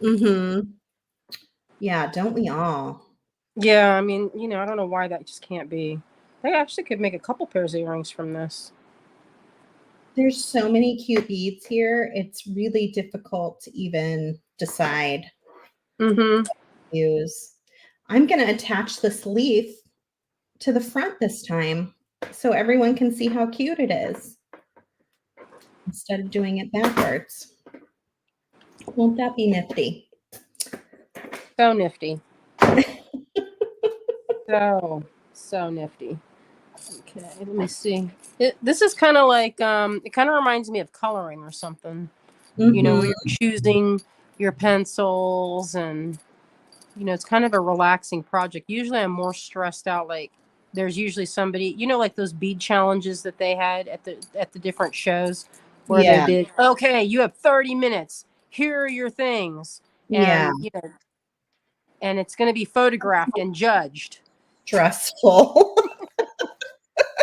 Mm-hmm. Yeah, don't we all? Yeah, I mean, you know, I don't know why that just can't be. They actually could make a couple pairs of earrings from this. There's so many cute beads here. It's really difficult to even decide Mm-hmm. use. I'm going to attach this leaf to the front this time so everyone can see how cute it is instead of doing it backwards. Won't that be nifty? So nifty. So nifty. Okay, let me see. This is kind of like it kind of reminds me of coloring or something. You know, where Mm-hmm. you're choosing your pencils, and you know, it's kind of a relaxing project. Usually I'm more stressed out, like there's usually somebody, you know, like those bead challenges that they had at the different shows where they Yeah. did, okay, you have 30 minutes. Here are your things. Yeah. And you know, and it's going to be photographed and judged. Stressful.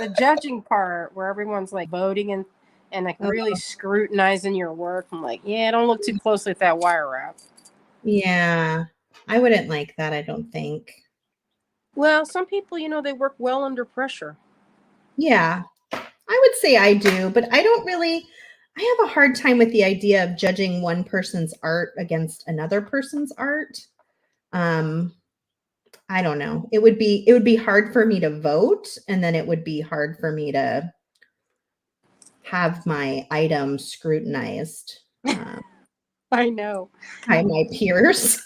The judging part where everyone's like voting and like really scrutinizing your work. I'm like, yeah, don't look too closely at that wire wrap. Yeah. I wouldn't like that, I don't think. Well, some people, you know, they work well under pressure. Yeah. I would say I do, but I don't really. I have a hard time with the idea of judging one person's art against another person's art. Um, I don't know. It would be hard for me to vote, and then it would be hard for me to have my item scrutinized I know. by my peers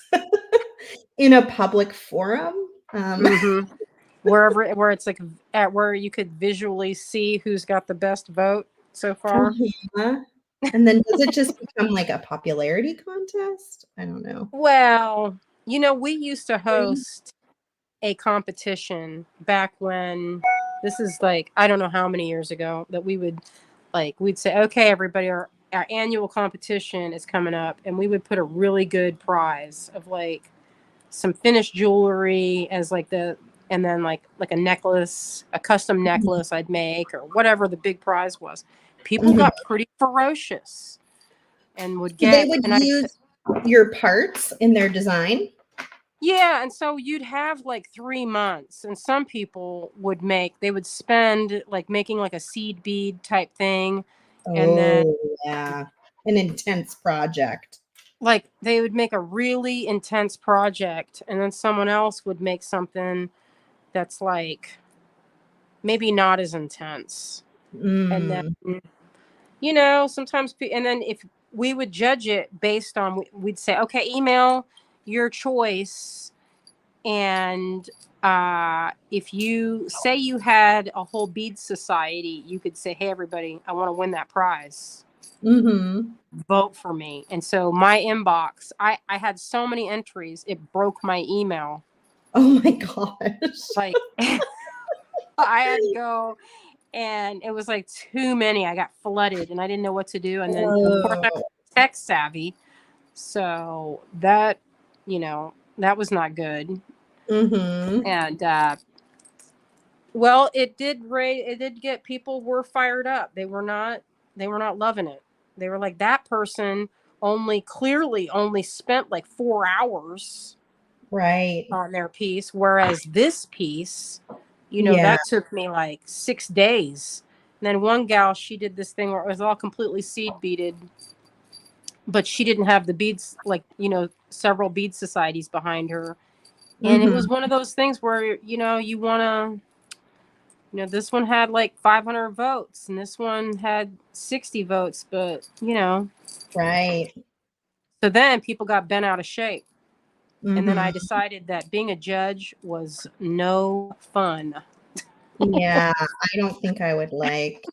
in a public forum. Mm-hmm. Wherever, where it's like at where you could visually see who's got the best vote so far. Uh-huh. And then does it just become like a popularity contest? I don't know. Well, you know, we used to host a competition back when, this is like, I don't know how many years ago, that we would like, we'd say, okay, everybody, our annual competition is coming up. And we would put a really good prize of like some finished jewelry as like and then like a necklace, a custom necklace I'd make, or whatever the big prize was. People Mhm. got pretty ferocious and would So they get, would and I'd say, use your parts in their design? yeah, and so you'd have like 3 months, and some people would they would spend like making like a seed bead type thing, and then Oh, yeah. An intense project. like they would make a really intense project, and then someone else would make something that's like maybe not as intense. And then, Mm. you know, sometimes, and then if we would judge it based on, we'd say, okay, email your choice. And if you say you had a whole bead society, you could say, hey, everybody, I want to win that prize. Mhm. Vote for me. And so my inbox, I had so many entries, it broke my email. Oh my gosh. Like, I had to go, and it was like too many. I got flooded and I didn't know what to do. And then, of course, I'm Oh. tech savvy. So that, you know, that was not good. Mhm. And, well, it did get, people were fired up. They were not loving it. They were like, that person clearly only spent like 4 hours Right. on their piece. Whereas this piece, you know, Yeah. that took me like 6 days. And then one gal, she did this thing where it was all completely seed beaded. but she didn't have the beads, like, you know, several bead societies behind her. And it Mm-hmm. was one of those things where, you know, you want to, you know, this one had like 500 votes and this one had 60 votes, but, you know. Right. So then people got bent out of shape. And then I Mm-hmm. decided that being a judge was no fun. Yeah, I don't think I would like.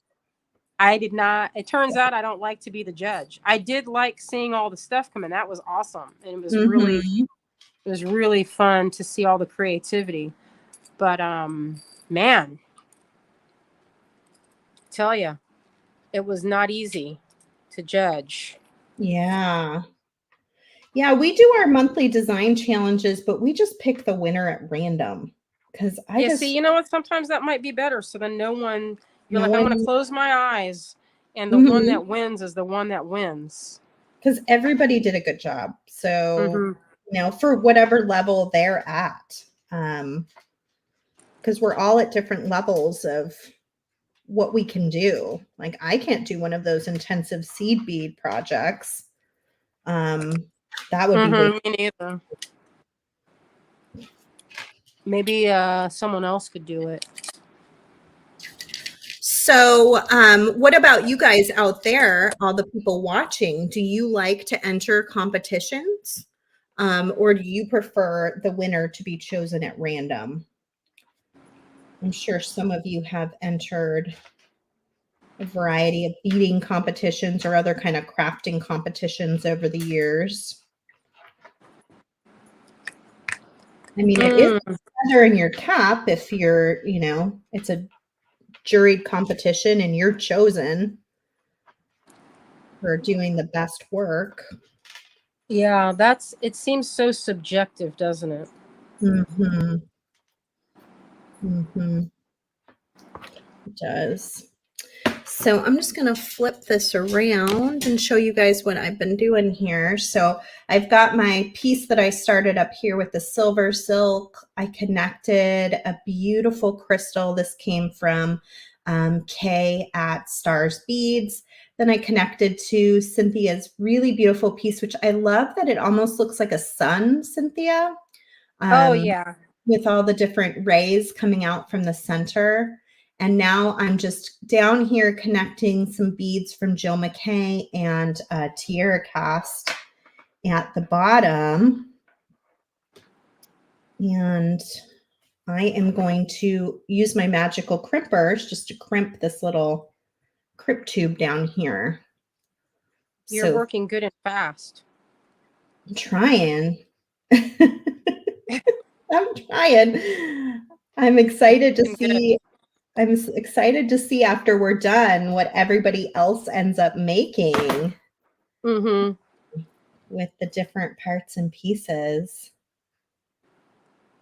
I did not. It turns out I don't like to be the judge. I did like seeing all the stuff come in. That was awesome. And Mm-hmm. it was really fun to see all the creativity. But man, tell you, it was not easy to judge. Yeah. Yeah, we do our monthly design challenges, but we just pick the winner at random because I Yeah, see, just you know what? Sometimes that might be better. So then you're no like, I'm going to one. close my eyes, and the one Mm-hmm. that wins is the one that wins. Because everybody did a good job. So, Mm-hmm. for whatever level they're at, because we're all at different levels of what we can do. Like, I can't do one of those intensive seed bead projects. That would be way. Mm-hmm. Me neither. Maybe someone else could do it. So, what about you guys out there, all the people watching? Do you like to enter competitions? Or do you prefer the winner to be chosen at random? I'm sure some of you have entered a variety of beading competitions or other kind of crafting competitions over the years. I mean, it is a feather in your cap if you're, it's a juried competition and you're chosen for doing the best work. Yeah, it seems so subjective, doesn't it? Mm-hmm. Mm-hmm. It does. So I'm just going to flip this around and show you guys what I've been doing here. So I've got my piece that I started up here with the silver silk. I connected a beautiful crystal. This came from Kay at Stars Beads. Then I connected to Cynthia's really beautiful piece, which I love that it almost looks like a sun, Cynthia. Oh, yeah. With all the different rays coming out from the center. And now I'm just down here connecting some beads from Jill McKay and Tierra Cast at the bottom. And I am going to use my magical crimpers just to crimp this little crimp tube down here. You're working good and fast. I'm trying. I'm trying. I'm excited to see. I'm excited to see after we're done what everybody else ends up making with the different parts and pieces.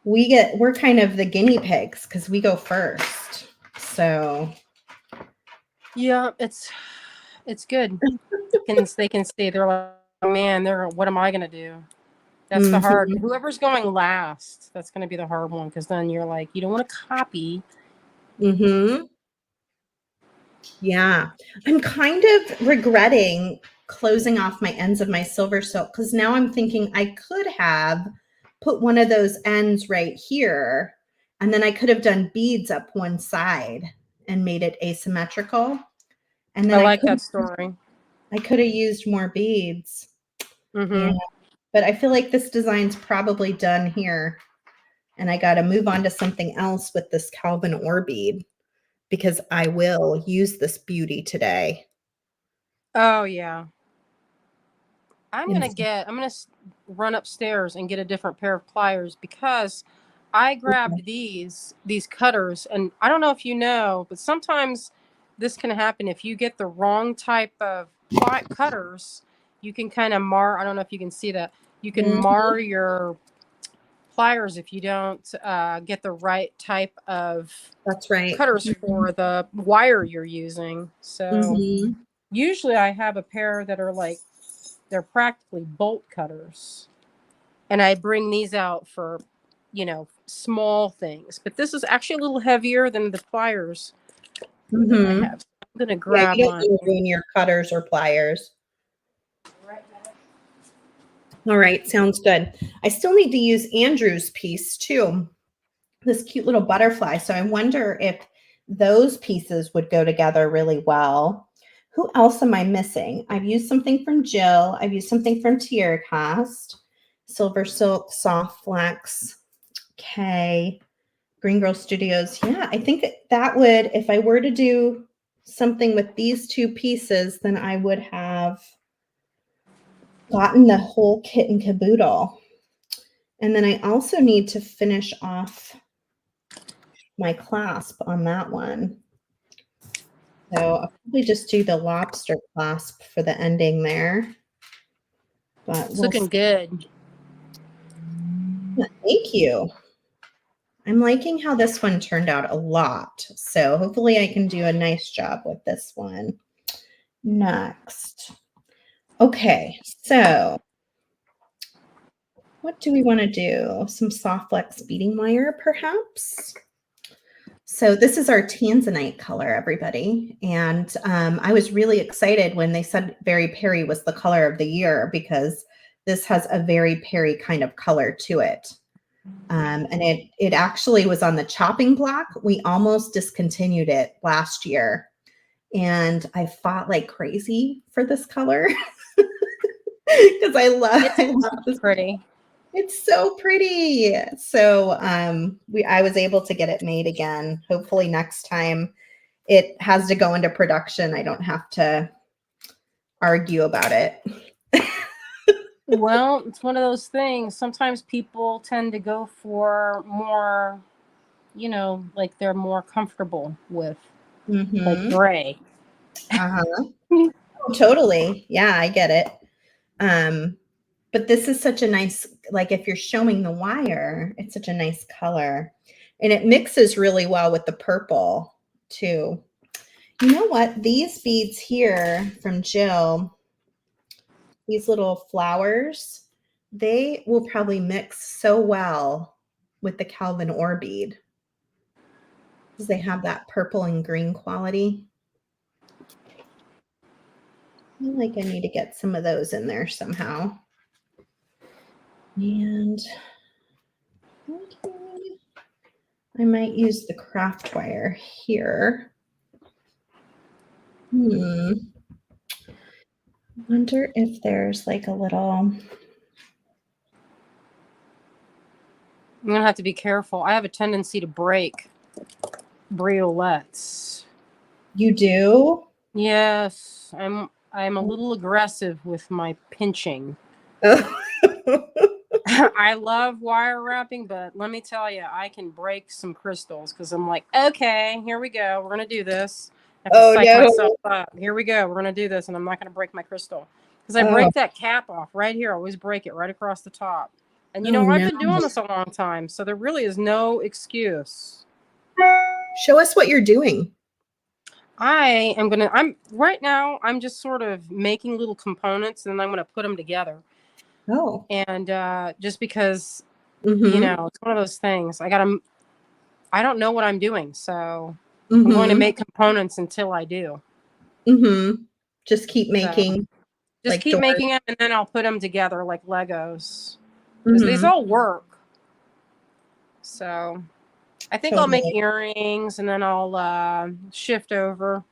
We're kind of the guinea pigs because we go first. So yeah, it's good. They can see, they're like, oh, man, what am I gonna do? That's the hard. Whoever's going last, that's gonna be the hard one, because then you're like, you don't want to copy. Yeah, I'm kind of regretting closing off my ends of my silver silk because now I'm thinking I could have put one of those ends right here, and then I could have done beads up one side and made it asymmetrical. And then I like that story. I could have used more beads. Yeah, but I feel like this design's probably done here, and I got to move on to something else with this Calvin Oar bead because I will use this beauty today. Oh, yeah. I'm going to run upstairs and get a different pair of pliers, because I grabbed these cutters, and I don't know if you know, but sometimes this can happen if you get the wrong type of cutters. You can kind of I don't know if you can see that. You can mar your pliers if you don't get the right type of cutters for the wire you're using. So usually I have a pair that are like, they're practically bolt cutters, and I bring these out for, small things. But this is actually a little heavier than the pliers that I have. I'm gonna grab you don't mine. need to ruin your cutters or pliers. Right back. All right, sounds good. I still need to use Andrew's piece too, this cute little butterfly. So I wonder if those pieces would go together really well. Who else am I missing? I've used something from Jill. I've used something from Tierra Cast, Silver Silk, Soft Flex, K, Green Girl Studios. Yeah, I think that would, if I were to do something with these two pieces, then I would have gotten the whole kit and caboodle. And then I also need to finish off my clasp on that one. So I'll probably just do the lobster clasp for the ending there. But It's looking good. Thank you. I'm liking how this one turned out a lot. So hopefully I can do a nice job with this one. Next. Okay, so what do we want to do? Some soft flex beading wire, perhaps? So this is our tanzanite color, everybody. And I was really excited when they said Very Perry was the color of the year because this has a very Perry kind of color to it. And it actually was on the chopping block. We almost discontinued it last year. And I fought like crazy for this color because I love It's pretty. It's so pretty. So I was able to get it made again. Hopefully next time it has to go into production, I don't have to argue about it. Well, it's one of those things. Sometimes people tend to go for more, you know, like they're more comfortable with like gray. Uh-huh. Oh, totally. Yeah, I get it. But this is such a nice, like if you're showing the wire, it's such a nice color. And it mixes really well with the purple too. You know what? These beads here from Jill, these little flowers, they will probably mix so well with the Calvin Oar bead because they have that purple and green quality. I feel like I need to get some of those in there somehow. And okay, I might use the craft wire here. Wonder if there's like a little. I'm gonna have to be careful. I have a tendency to break briolettes. You do? Yes, I'm a little aggressive with my pinching. I love wire wrapping, but let me tell you, I can break some crystals because I'm like, okay, here we go. We're going to do this. I have to psych myself up. Here we go. We're going to do this, and I'm not going to break my crystal. Because I break that cap off right here. I always break it right across the top. And, you know, I've been doing this a long time, so there really is no excuse. Show us what you're doing. Right now, I'm just sort of making little components, and then I'm going to put them together. Oh. And just because, you know, it's one of those things. I don't know what I'm doing, so I'm going to make components until I do. Just keep making. Just keep making them, and then I'll put them together like Legos. Because these all work. So I think I'll make earrings, and then I'll shift over.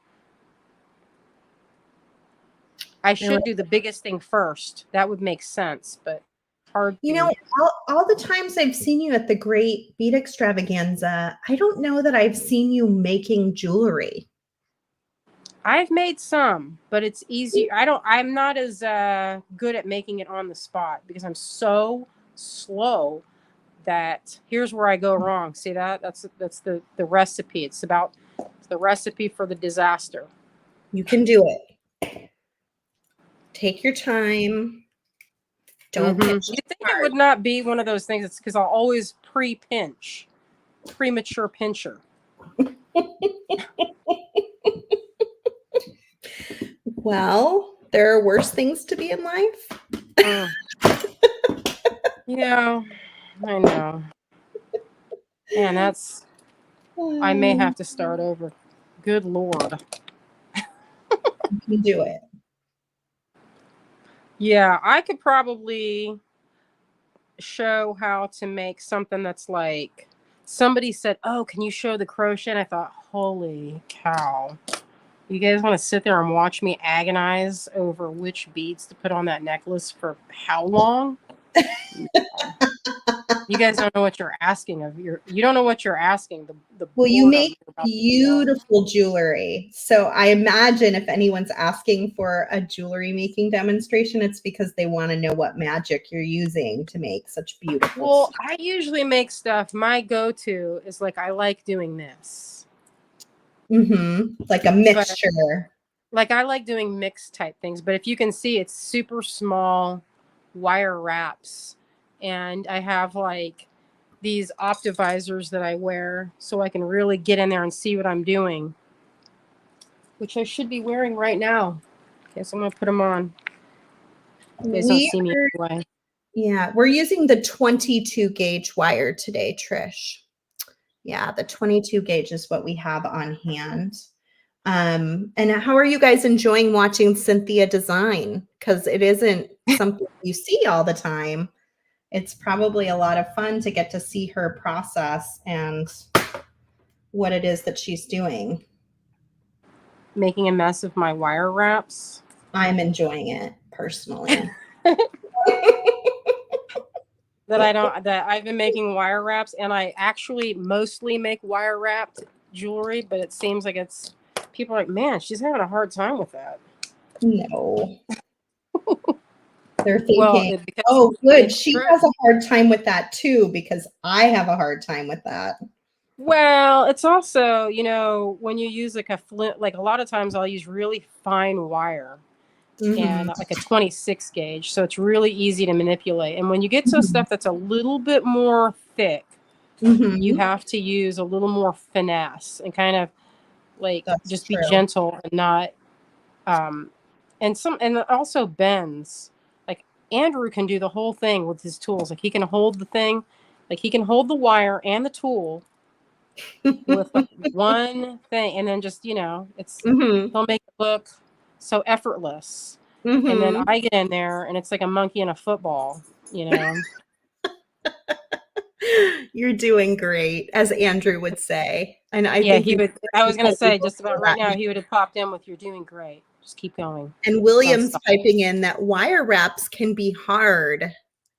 I should do the biggest thing first. That would make sense, but hard. You know, all the times I've seen you at the Great Bead Extravaganza, I don't know that I've seen you making jewelry. I've made some, but it's easy. I'm not as good at making it on the spot because I'm so slow that here's where I go wrong. See that? That's the recipe. It's the recipe for the disaster. You can do it. Take your time. Don't pinch. You think it would not be one of those things? It's because I'll always pre-pinch, premature pincher. Well, there are worse things to be in life. Yeah, I know. And I may have to start over. Good Lord. You can do it. Yeah, I could probably show how to make something that's like, somebody said, oh, can you show the crochet? And I thought, holy cow. You guys want to sit there and watch me agonize over which beads to put on that necklace for how long? You guys don't know what you're asking of you don't know what you're asking. The Well, you boredom make you're about to feel. beautiful jewelry. So I imagine if anyone's asking for a jewelry making demonstration, it's because they want to know what magic you're using to make such beautiful Well, stuff. I usually make stuff. My go-to is like, I like doing this. Like a But mixture. like, I like doing mixed type things. But if you can see, it's super small wire wraps. And I have like these optivisors that I wear so I can really get in there and see what I'm doing, which I should be wearing right now. Okay, so I'm going to put them on. You guys don't see me anyway. Yeah, we're using the 22 gauge wire today, Trish. Yeah, the 22 gauge is what we have on hand. And how are you guys enjoying watching Cynthia design? Because it isn't something you see all the time. It's probably a lot of fun to get to see her process and what it is that she's doing. Making a mess of my wire wraps. I'm enjoying it personally. that I've been making wire wraps, and I actually mostly make wire wrapped jewelry, but it seems like people are like, man, she's having a hard time with that. No. They're thinking, well, oh, good. She has a hard time with that too, because I have a hard time with that. Well, it's also, when you use like a flint, like a lot of times I'll use really fine wire and like a 26 gauge. So it's really easy to manipulate. And when you get to stuff that's a little bit more thick, you have to use a little more finesse and kind of like be gentle and not, and it also bends. Like Andrew can do the whole thing with his tools. Like he can hold the thing, like he can hold the wire and the tool with like one thing, and then just it's they'll make it look so effortless, and then I get in there and it's like a monkey in a football. You're doing great, as Andrew would say. And I think he would. I was going to say just about right now, he would have popped in with, "You're doing great. Just keep going." And William's piping in that wire wraps can be hard,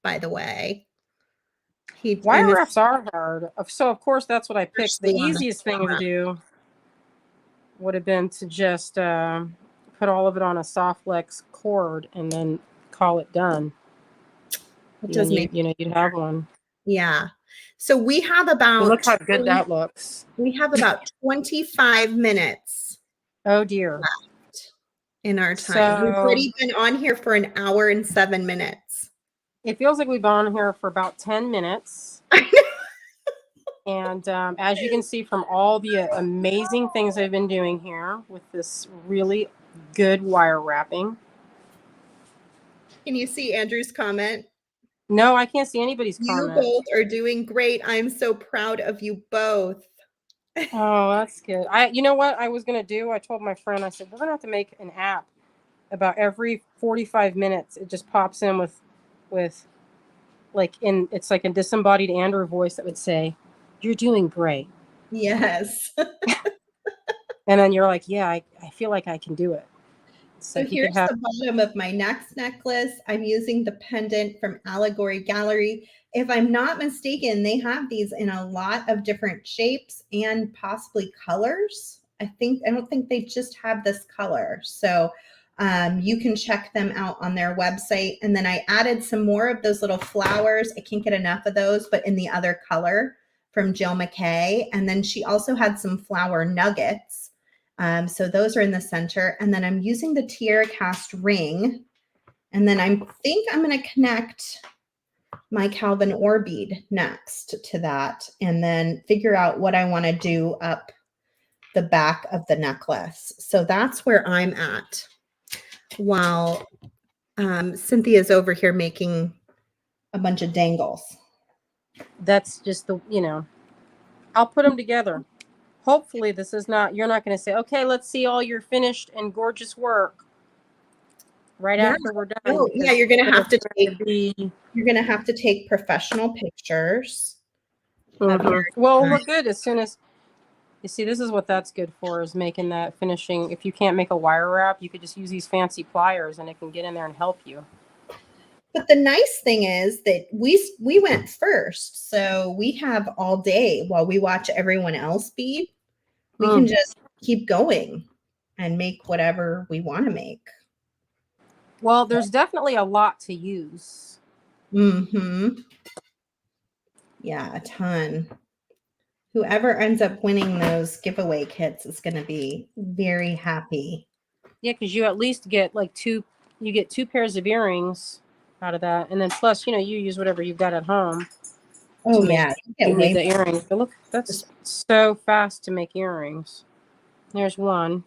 by the way. Wire wraps are hard. So of course that's what I picked. The easiest thing to do would have been to just put all of it on a soft flex cord and then call it done. It does make you'd have one. Yeah. So we have about look how good that looks. We have about 25 minutes. Oh dear. Left in our time. We've already been on here for an hour and 7 minutes. It feels like we've been on here for about 10 minutes. And as you can see from all the amazing things I've been doing here with this really good wire wrapping. Can you see Andrew's comment? No, I can't see anybody's comment. You both are doing great. I'm so proud of you both. Oh, that's good. You know what I was going to do? I told my friend, I said, we're going to have to make an app about every 45 minutes. It just pops in with like it's like a disembodied Andrew voice that would say, "You're doing great." Yes. And then you're like, yeah, I feel like I can do it. So here's the bottom of my next necklace. I'm using the pendant from Allegory Gallery. If I'm not mistaken, they have these in a lot of different shapes and possibly colors. I don't think they just have this color. So you can check them out on their website. And then I added some more of those little flowers. I can't get enough of those, but in the other color from Jill McKay. And then she also had some flower nuggets. So those are in the center. And then I'm using the tiara cast ring. And then I think I'm going to connect my Calvin Oar bead next to that, and then figure out what I want to do up the back of the necklace. So that's where I'm at while Cynthia's over here making a bunch of dangles. That's just I'll put them together. Hopefully this is not, you're not going to say, okay, let's see all your finished and gorgeous work. right Yeah. after we're done. Oh, yeah, because you're gonna have to it's take going to be. you're gonna have to take professional pictures of your Well, it'll design. look good as soon as you see. This is what that's good for, is making that finishing. If you can't make a wire wrap, you could just use these fancy pliers, and it can get in there and help you. But the nice thing is that we went first, so we have all day while we watch everyone else bead. We can just keep going and make whatever we want to make. Well, there's definitely a lot to use. Mm-hmm. Yeah, a ton. Whoever ends up winning those giveaway kits is going to be very happy. Yeah, because you at least get like two pairs of earrings out of that, and then plus, you use whatever you've got at home. Oh yeah, You need the earrings. But look, that's so fast to make earrings. There's one.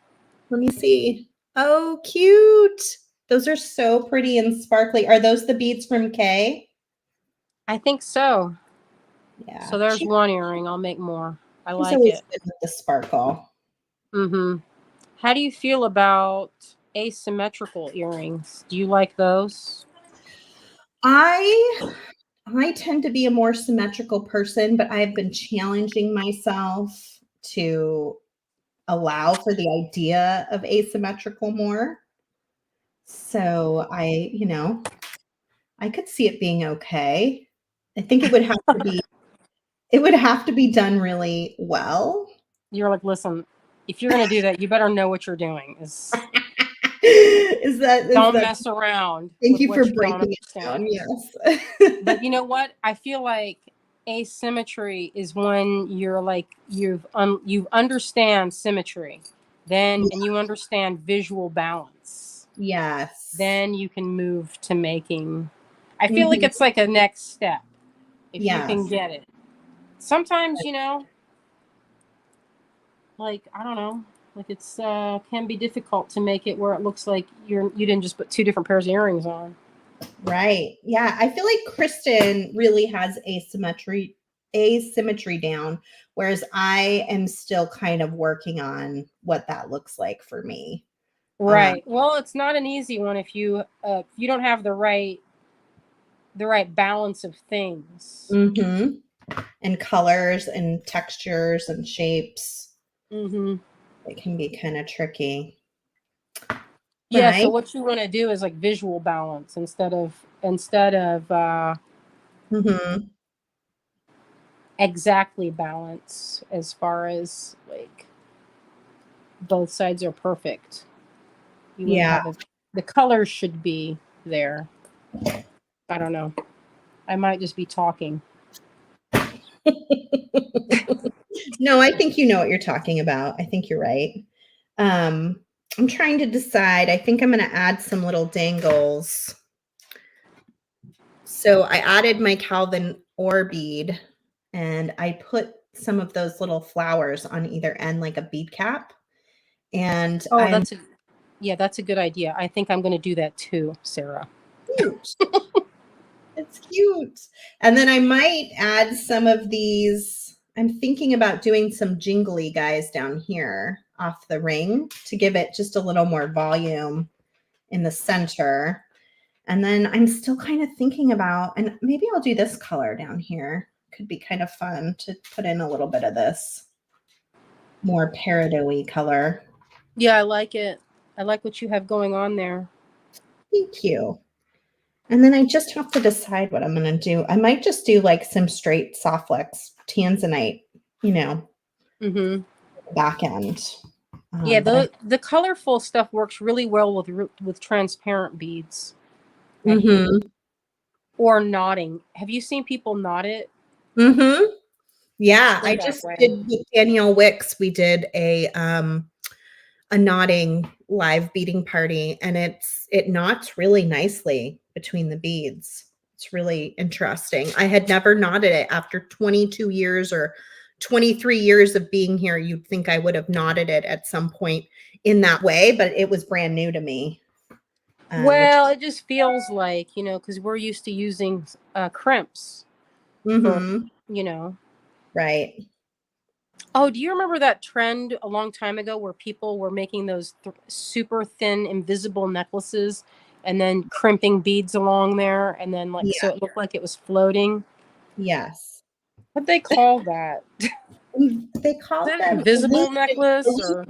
Let me see. Oh, cute. Those are so pretty and sparkly. Are those the beads from Kay? I think so. Yeah. So there's one earring. I'll make more. I She's like always it. good with the sparkle. Mm-hmm. How do you feel about asymmetrical earrings? Do you like those? I tend to be a more symmetrical person, but I've been challenging myself to allow for the idea of asymmetrical more. So I could see it being okay. I think it would have to be done really well. You're like, listen, if you're gonna do that, you better know what you're doing. Don't mess around. Thank With you what for you don't breaking it understand. down. Yes. But you know what? I feel like asymmetry is when you're like you understand symmetry, then and you understand visual balance. Yes. Then you can move to making. I feel like it's like a next step if you can get it. Sometimes like I don't know, like it's can be difficult to make it where it looks like you didn't just put two different pairs of earrings on. Right. Yeah. I feel like Kristen really has asymmetry down, whereas I am still kind of working on what that looks like for me. Right. Well, it's not an easy one if you don't have the right balance of things. Mm-hmm. And colors and textures and shapes. Mm-hmm. It can be kind of tricky. Yeah. Right. So what you want to do is like visual balance instead of Mm-hmm. exactly balance, as far as like both sides are perfect. You want to have the colors should be there. I don't know. I might just be talking. No, I think you know what you're talking about. I think you're right. I'm trying to decide. I think I'm going to add some little dangles. So I added my Calvin Oar bead and I put some of those little flowers on either end like a bead cap. And that's a good idea. I think I'm going to do that too, Sarah. Cute. It's cute. And then I might add some of these. I'm thinking about doing some jingly guys down here off the ring to give it just a little more volume in the center. And then I'm still kind of thinking about, and maybe I'll do this color down here. Could be kind of fun to put in a little bit of this more peridot-y color. Yeah, I like it. I like what you have going on there. Thank you. And then I just have to decide what I'm going to do. I might just do like some straight soft flex tanzanite, back end. Yeah, the colorful stuff works really well with transparent beads. Or knotting. Have you seen people knot it? Yeah, I just did with Danielle Wicks. We did a knotting live beading party, and it knots really nicely between the beads. It's really interesting. I had never knotted it after 22 years or 23 years of being here. You'd think I would have knotted it at some point in that way, but it was brand new to me. Well, it just feels like, because we're used to using crimps for, Right. Oh, do you remember that trend a long time ago where people were making those super thin invisible necklaces and then crimping beads along there, and then like, so Yeah. it looked like it was floating. Yes. What'd they call that? They Is call that an them invisible necklace or?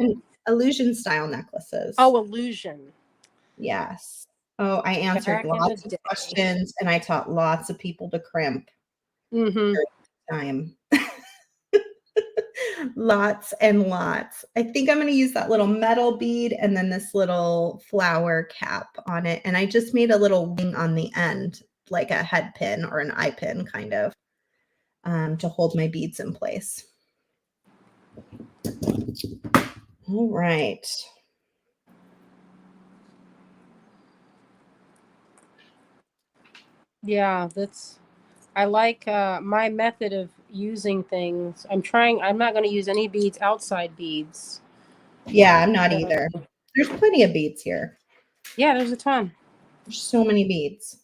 illusion style necklaces. Oh, illusion. Yes. Oh, I answered Back in the lots of day. questions and I taught lots of people to crimp Mm-hmm. during the time. Lots and lots. I think I'm going to use that little metal bead and then this little flower cap on it. And I just made a little wing on the end, like a head pin or an eye pin kind of, to hold my beads in place. All right. Yeah, I like my method of using things. I'm not going to use any beads, outside beads. Yeah, I'm not either. There's plenty of beads here. Yeah, there's a ton. There's so many beads.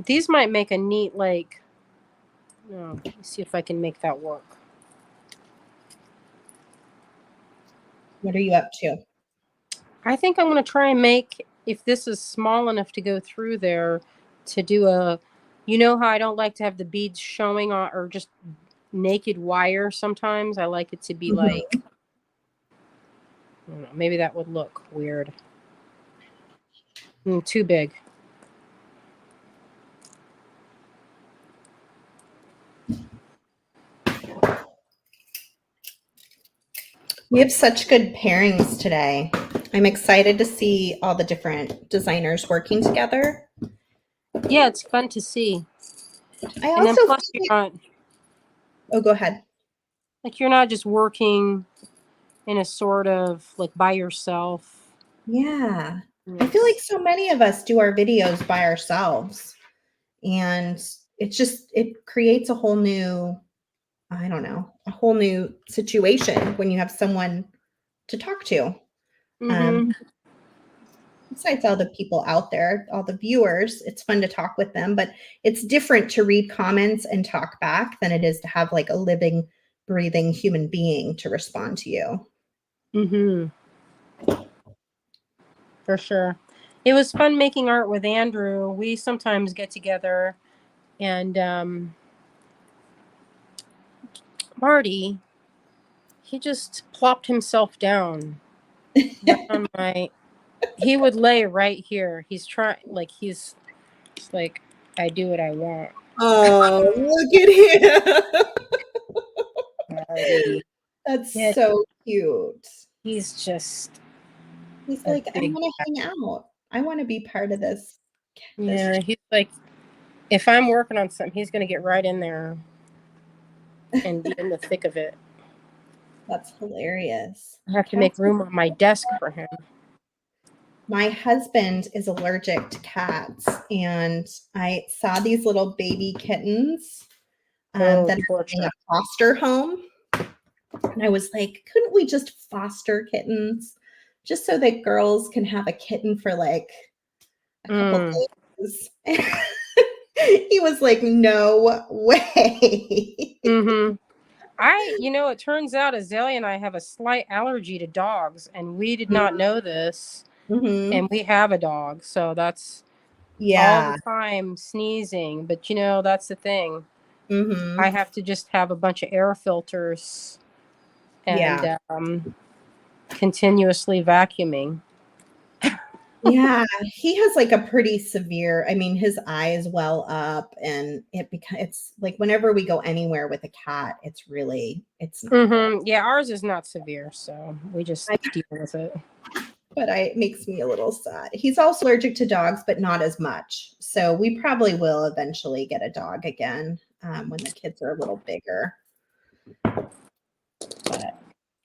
These might make a neat, like, let me see if I can make that work. What are you up to? I think I'm going to try and make, if this is small enough to go through there, to do a, you know how I don't like to have the beads showing on, or just naked wire sometimes. I like it to be like, I don't know, maybe that would look weird. Too big. We have such good pairings today. I'm excited to see all the different designers working together. Yeah, it's fun to see. I And then also plus you're not, oh, go ahead. like, you're not just working in a sort of like by yourself. Yeah. I feel like so many of us do our videos by ourselves. And it creates a whole new, I don't know, a whole new situation when you have someone to talk to. Besides all the people out there, all the viewers, it's fun to talk with them, but it's different to read comments and talk back than it is to have like a living, breathing human being to respond to you. For sure. It was fun making art with Andrew. We sometimes get together and Marty, he just plopped himself down on he would lay right here. He's like, I do what I want. Oh, look at him. Marty. That's so cute. He's just He's like, I want to hang out. I want to be part of this. Yeah, he's like, if I'm working on something, he's going to get right in there and be in the thick of it. That's hilarious. I have to make room on my desk for him. My husband is allergic to cats, and I saw these little baby kittens that are in a foster home. And I was like, couldn't we just foster kittens just so that girls can have a kitten for like a couple days? He was like, no way. It turns out Azalea and I have a slight allergy to dogs, and we did not know this. And we have a dog, so that's all the time sneezing. But that's the thing. I have to just have a bunch of air filters and continuously vacuuming. Yeah, he has like a pretty severe, I mean, his eyes well up, and it's like whenever we go anywhere with a cat, it's not. Yeah, ours is not severe, so we just deal with it. But it makes me a little sad. He's also allergic to dogs, but not as much. So we probably will eventually get a dog again when the kids are a little bigger. But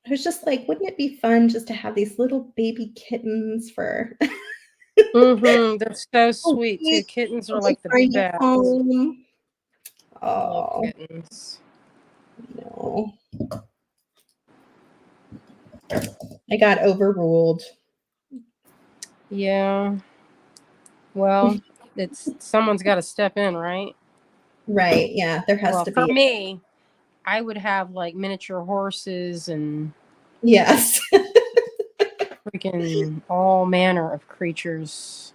I was just like, wouldn't it be fun just to have these little baby kittens for They're so sweet too. Kittens are like the best. Oh, I love kittens. No. I got overruled. Yeah. Well, someone's got to step in, right? Right. Yeah. There has to be. For me, I would have like miniature horses and. Yes. freaking all manner of creatures.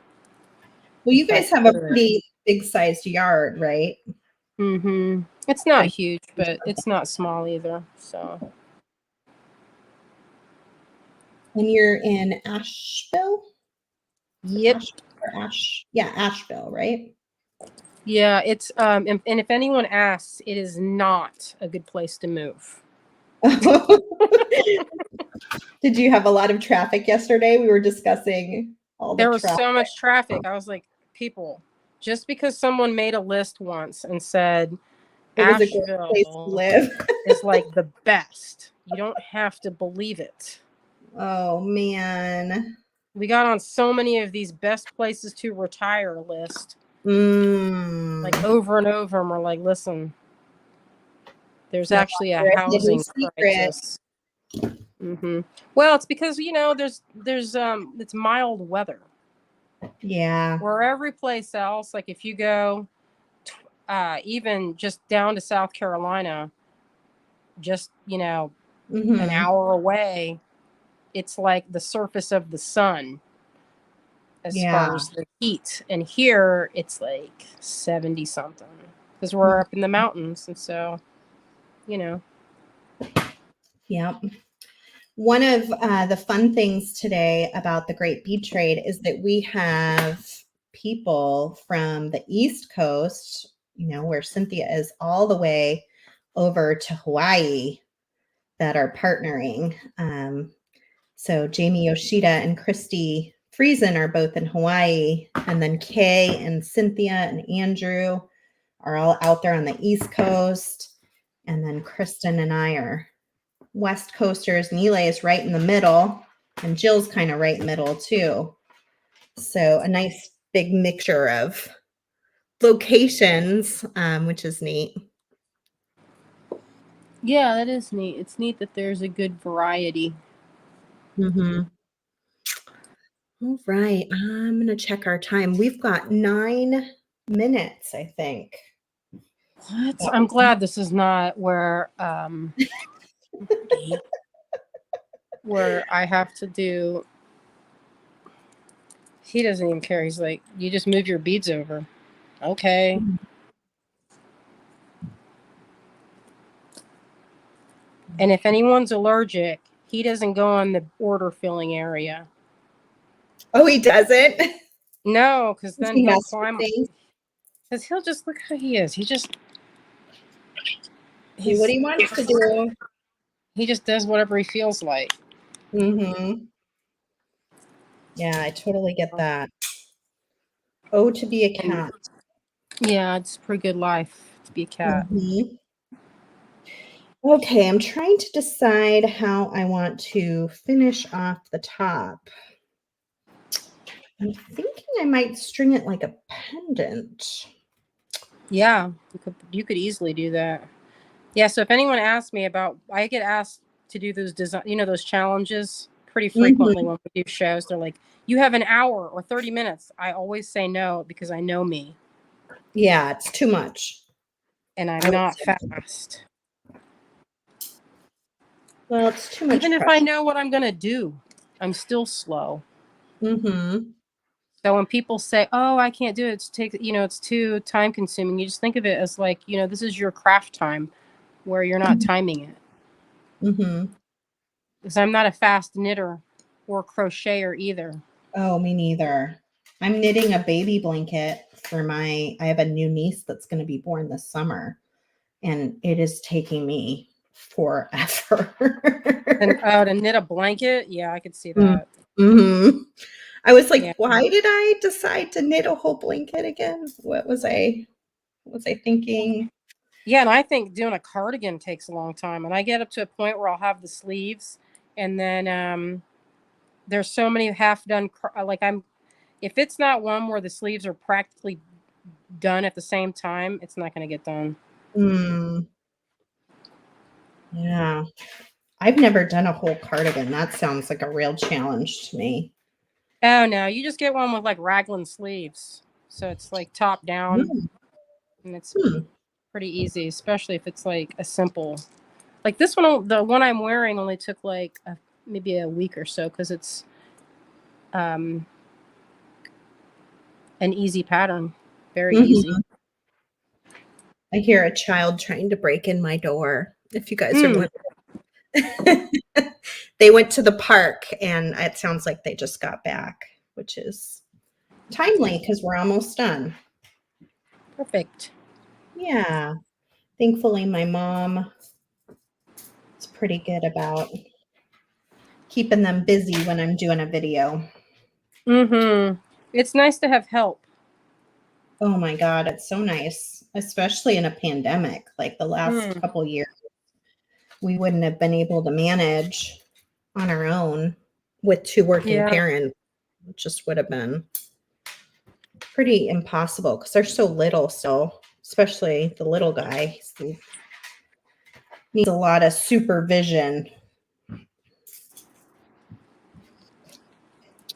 Well, you guys have a pretty big sized yard, right? Mm-hmm. It's not huge, but it's not small either. So. And you're in Asheville? Yep. Asheville, right? Yeah, it's and if anyone asks, it is not a good place to move. Did you have a lot of traffic yesterday? We were discussing all the traffic. There was so much traffic. I was like, people, just because someone made a list once and said Asheville is like the best, you don't have to believe it. Oh man. We got on so many of these best places to retire list. Like over and over, and we're like, listen, there's actually a housing crisis. Mm-hmm. Well, it's because there's it's mild weather. Yeah. Where every place else, like if you go even just down to South Carolina, just an hour away, it's like the surface of the sun as far as the heat. And here it's like 70 something because we're up in the mountains, and so Yep. One of the fun things today about the Great Bead Trade is that we have people from the East Coast, where Cynthia is, all the way over to Hawaii that are partnering. So Jamie Yoshida and Christy Friesen are both in Hawaii, and then Kay and Cynthia and Andrew are all out there on the East Coast, and then Kristen and I are West Coasters. Nile is right in the middle, and Jill's kind of right middle too. So a nice big mixture of locations, which is neat. Yeah, that is neat. It's neat that there's a good variety. Mm-hmm. All right, I'm gonna check our time. We've got 9 minutes, I think. What? I'm glad this is not where where I have to do. He doesn't even care. He's like, you just move your beads over. Okay. And if anyone's allergic, he doesn't go on the order filling area. Oh, he doesn't? No, because then he'll climb. Because he'll just look how he is. What he wants to do. He just does whatever he feels like. Mm-hmm. Yeah, I totally get that. Oh, to be a cat. Yeah, it's a pretty good life to be a cat. Mm-hmm. Okay, I'm trying to decide how I want to finish off the top. I'm thinking I might string it like a pendant. Yeah, you could easily do that. Yeah, so if anyone asks me about, I get asked to do those design, those challenges pretty frequently when we do shows. They're like, you have an hour or 30 minutes. I always say no because I know me. Yeah, it's too much. And I'm not fast. Well, it's too much. Even if I know what I'm going to do, I'm still slow. Mm-hmm. So when people say, oh, I can't do it, it's too time consuming. You just think of it as like, this is your craft time where you're not timing it. Mm-hmm. Because I'm not a fast knitter or crocheter either. Oh, me neither. I'm knitting a baby blanket for I have a new niece that's going to be born this summer, and it is taking me forever. And to knit a blanket? Yeah, I could see that. Mm-hmm. I was like, why did I decide to knit a whole blanket again? What was I thinking? Yeah, and I think doing a cardigan takes a long time. And I get up to a point where I'll have the sleeves, and then there's so many half done. If it's not one where the sleeves are practically done at the same time, it's not going to get done. Yeah. I've never done a whole cardigan. That sounds like a real challenge to me. Oh, no. You just get one with like raglan sleeves. So it's like top down. And it's pretty easy, especially if it's like a simple. Like this one, the one I'm wearing only took like maybe a week or so because it's an easy pattern. Very Mhm. easy. I hear a child trying to break in my door. If you guys are wondering. They went to the park and it sounds like they just got back, which is timely because we're almost done. Perfect. Yeah. Thankfully, my mom is pretty good about keeping them busy when I'm doing a video. Mm-hmm. It's nice to have help. Oh my God, it's so nice, especially in a pandemic. Like the last couple years, we wouldn't have been able to manage on our own with 2 working parents. It just would have been pretty impossible because they're so little still, especially the little guy. He needs a lot of supervision.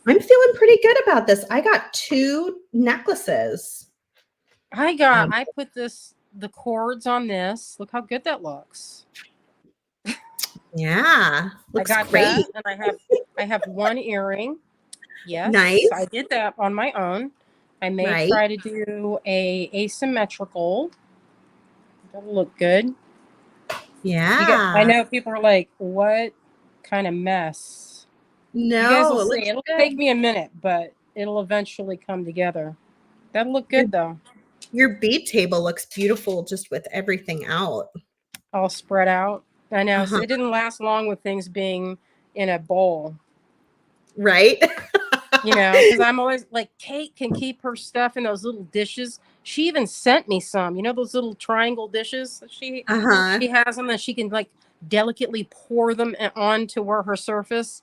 I'm feeling pretty good about this. I got 2 necklaces. I put the cords on this. Look how good that looks. Yeah, looks I got great. that, and I have 1 earring. Yes, Nice. I did that on my own. I may try to do a asymmetrical. That'll look good. Yeah. I know people are like, what kind of mess? No, You guys will see. looks It'll good. take me a minute, but it'll eventually come together. That'll look good though. Your bead table looks beautiful just with everything out. All spread out. I know. So it didn't last long with things being in a bowl. Right? You know, because I'm always like, Kate can keep her stuff in those little dishes. She even sent me some, you know, those little triangle dishes that she has them, that she can like delicately pour them onto her surface.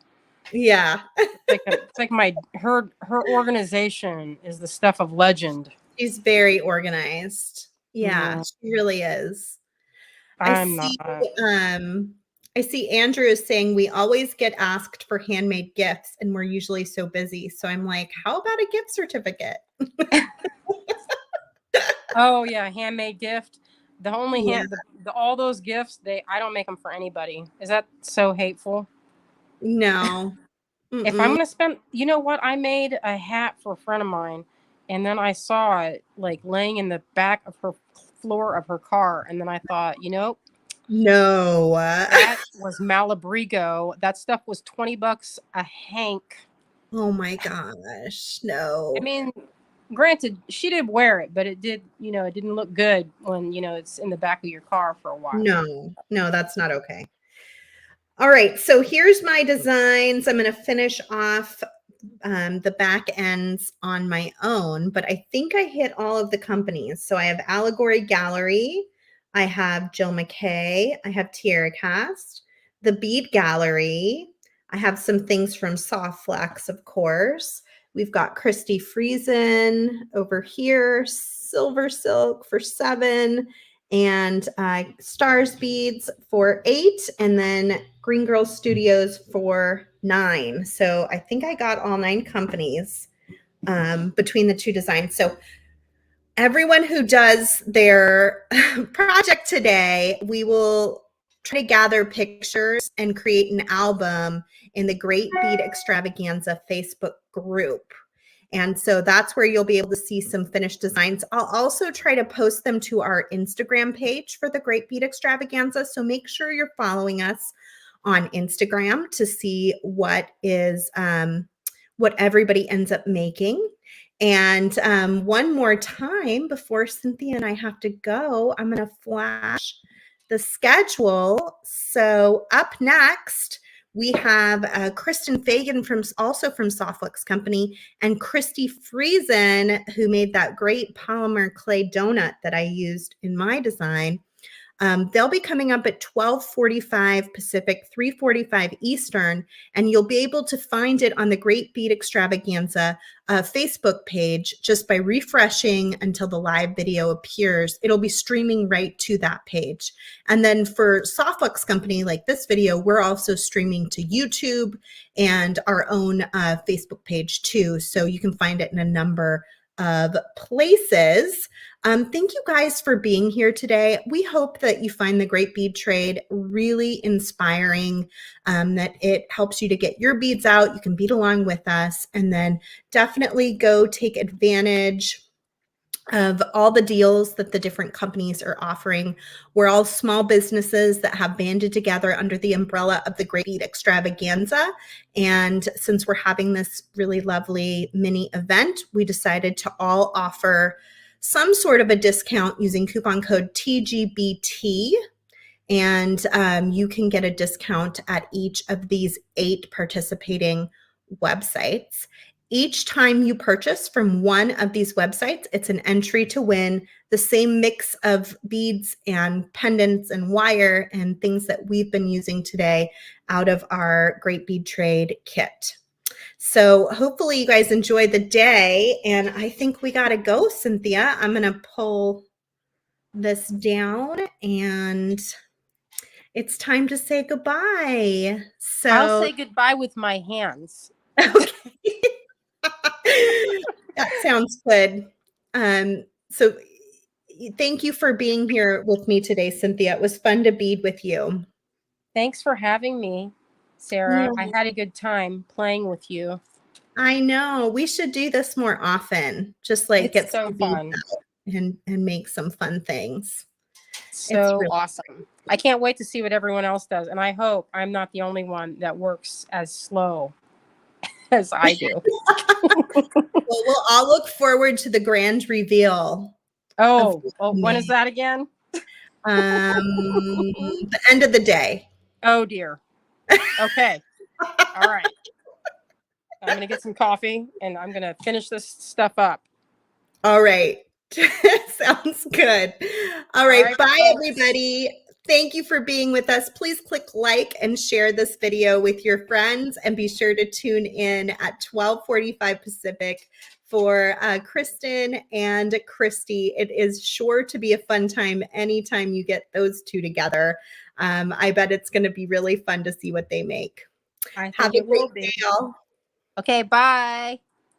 Yeah. It's like her organization is the stuff of legend. She's very organized. Yeah, she really is. I see Andrew is saying we always get asked for handmade gifts and we're usually so busy. So I'm like, how about a gift certificate? Oh yeah, handmade gift. The only all those gifts, I don't make them for anybody. Is that so hateful? No. If I'm gonna spend, you know what? I made a hat for a friend of mine, and then I saw it like laying in the back of her floor of her car, and then I thought, no, that was Malabrigo. That stuff was $20 a hank. Oh my gosh, no. I mean, granted, she did wear it, but it did, it didn't look good when, it's in the back of your car for a while. No, that's not okay. All right, so here's my designs. I'm going to finish off the back ends on my own, but I think I hit all of the companies. So I have Allegory Gallery, I have Jill McKay, I have Tierra Cast, the Bead Gallery, I have some things from Soft Flex, of course. We've got Christy Friesen over here, Silver Silk for 7, and Stars Beads for 8, and then Green Girls Studios for 9. So I think I got all 9 companies between the 2 designs. So everyone who does their project today, we will try to gather pictures and create an album in the Great Bead Extravaganza Facebook group. And so that's where you'll be able to see some finished designs. I'll also try to post them to our Instagram page for the Great Bead Extravaganza. So make sure you're following us on Instagram to see what everybody ends up making. And one more time before Cynthia and I have to go, I'm going to flash the schedule. So up next, we have Kristen Fagan from Soft Flex Company, and Christy Friesen, who made that great polymer clay donut that I used in my design. They'll be coming up at 12:45 Pacific, 3:45 Eastern, and you'll be able to find it on the Great Bead Extravaganza Facebook page just by refreshing until the live video appears. It'll be streaming right to that page. And then for Soft Flex Company, like this video, we're also streaming to YouTube and our own Facebook page too. So you can find it in a number of places. Thank you guys for being here today. We hope that you find the Great Bead Trade really inspiring, that it helps you to get your beads out. You can bead along with us, and then definitely go take advantage of all the deals that the different companies are offering. We're all small businesses that have banded together under the umbrella of the Great Bead Extravaganza. And since we're having this really lovely mini event, we decided to all offer some sort of a discount using coupon code TGBT. And you can get a discount at each of these 8 participating websites. Each time you purchase from one of these websites, it's an entry to win the same mix of beads and pendants and wire and things that we've been using today out of our Great Bead Trade kit. So hopefully you guys enjoy the day, and I think we got to go, Cynthia. I'm going to pull this down, and it's time to say goodbye. So I'll say goodbye with my hands. Okay. That sounds good. So thank you for being here with me today, Cynthia. It was fun to bead with you. Thanks for having me, Sara. Yeah. I had a good time playing with you. I know. We should do this more often. Just like get so some beads fun out and make some fun things. So really awesome. I can't wait to see what everyone else does. And I hope I'm not the only one that works as slow as I do. Well, we'll all look forward to the grand reveal. Oh, when is that again? The end of the day. Oh dear. Okay. All right. I'm going to get some coffee and I'm going to finish this stuff up. All right. Sounds good. All right. Bye, folks. everybody. Thank you for being with us. Please click like and share this video with your friends, and be sure to tune in at 12:45 Pacific for Kristen and Christy. It is sure to be a fun time anytime you get those two together. I bet it's going to be really fun to see what they make. I think Have a it will great be. day, y'all. Okay, bye.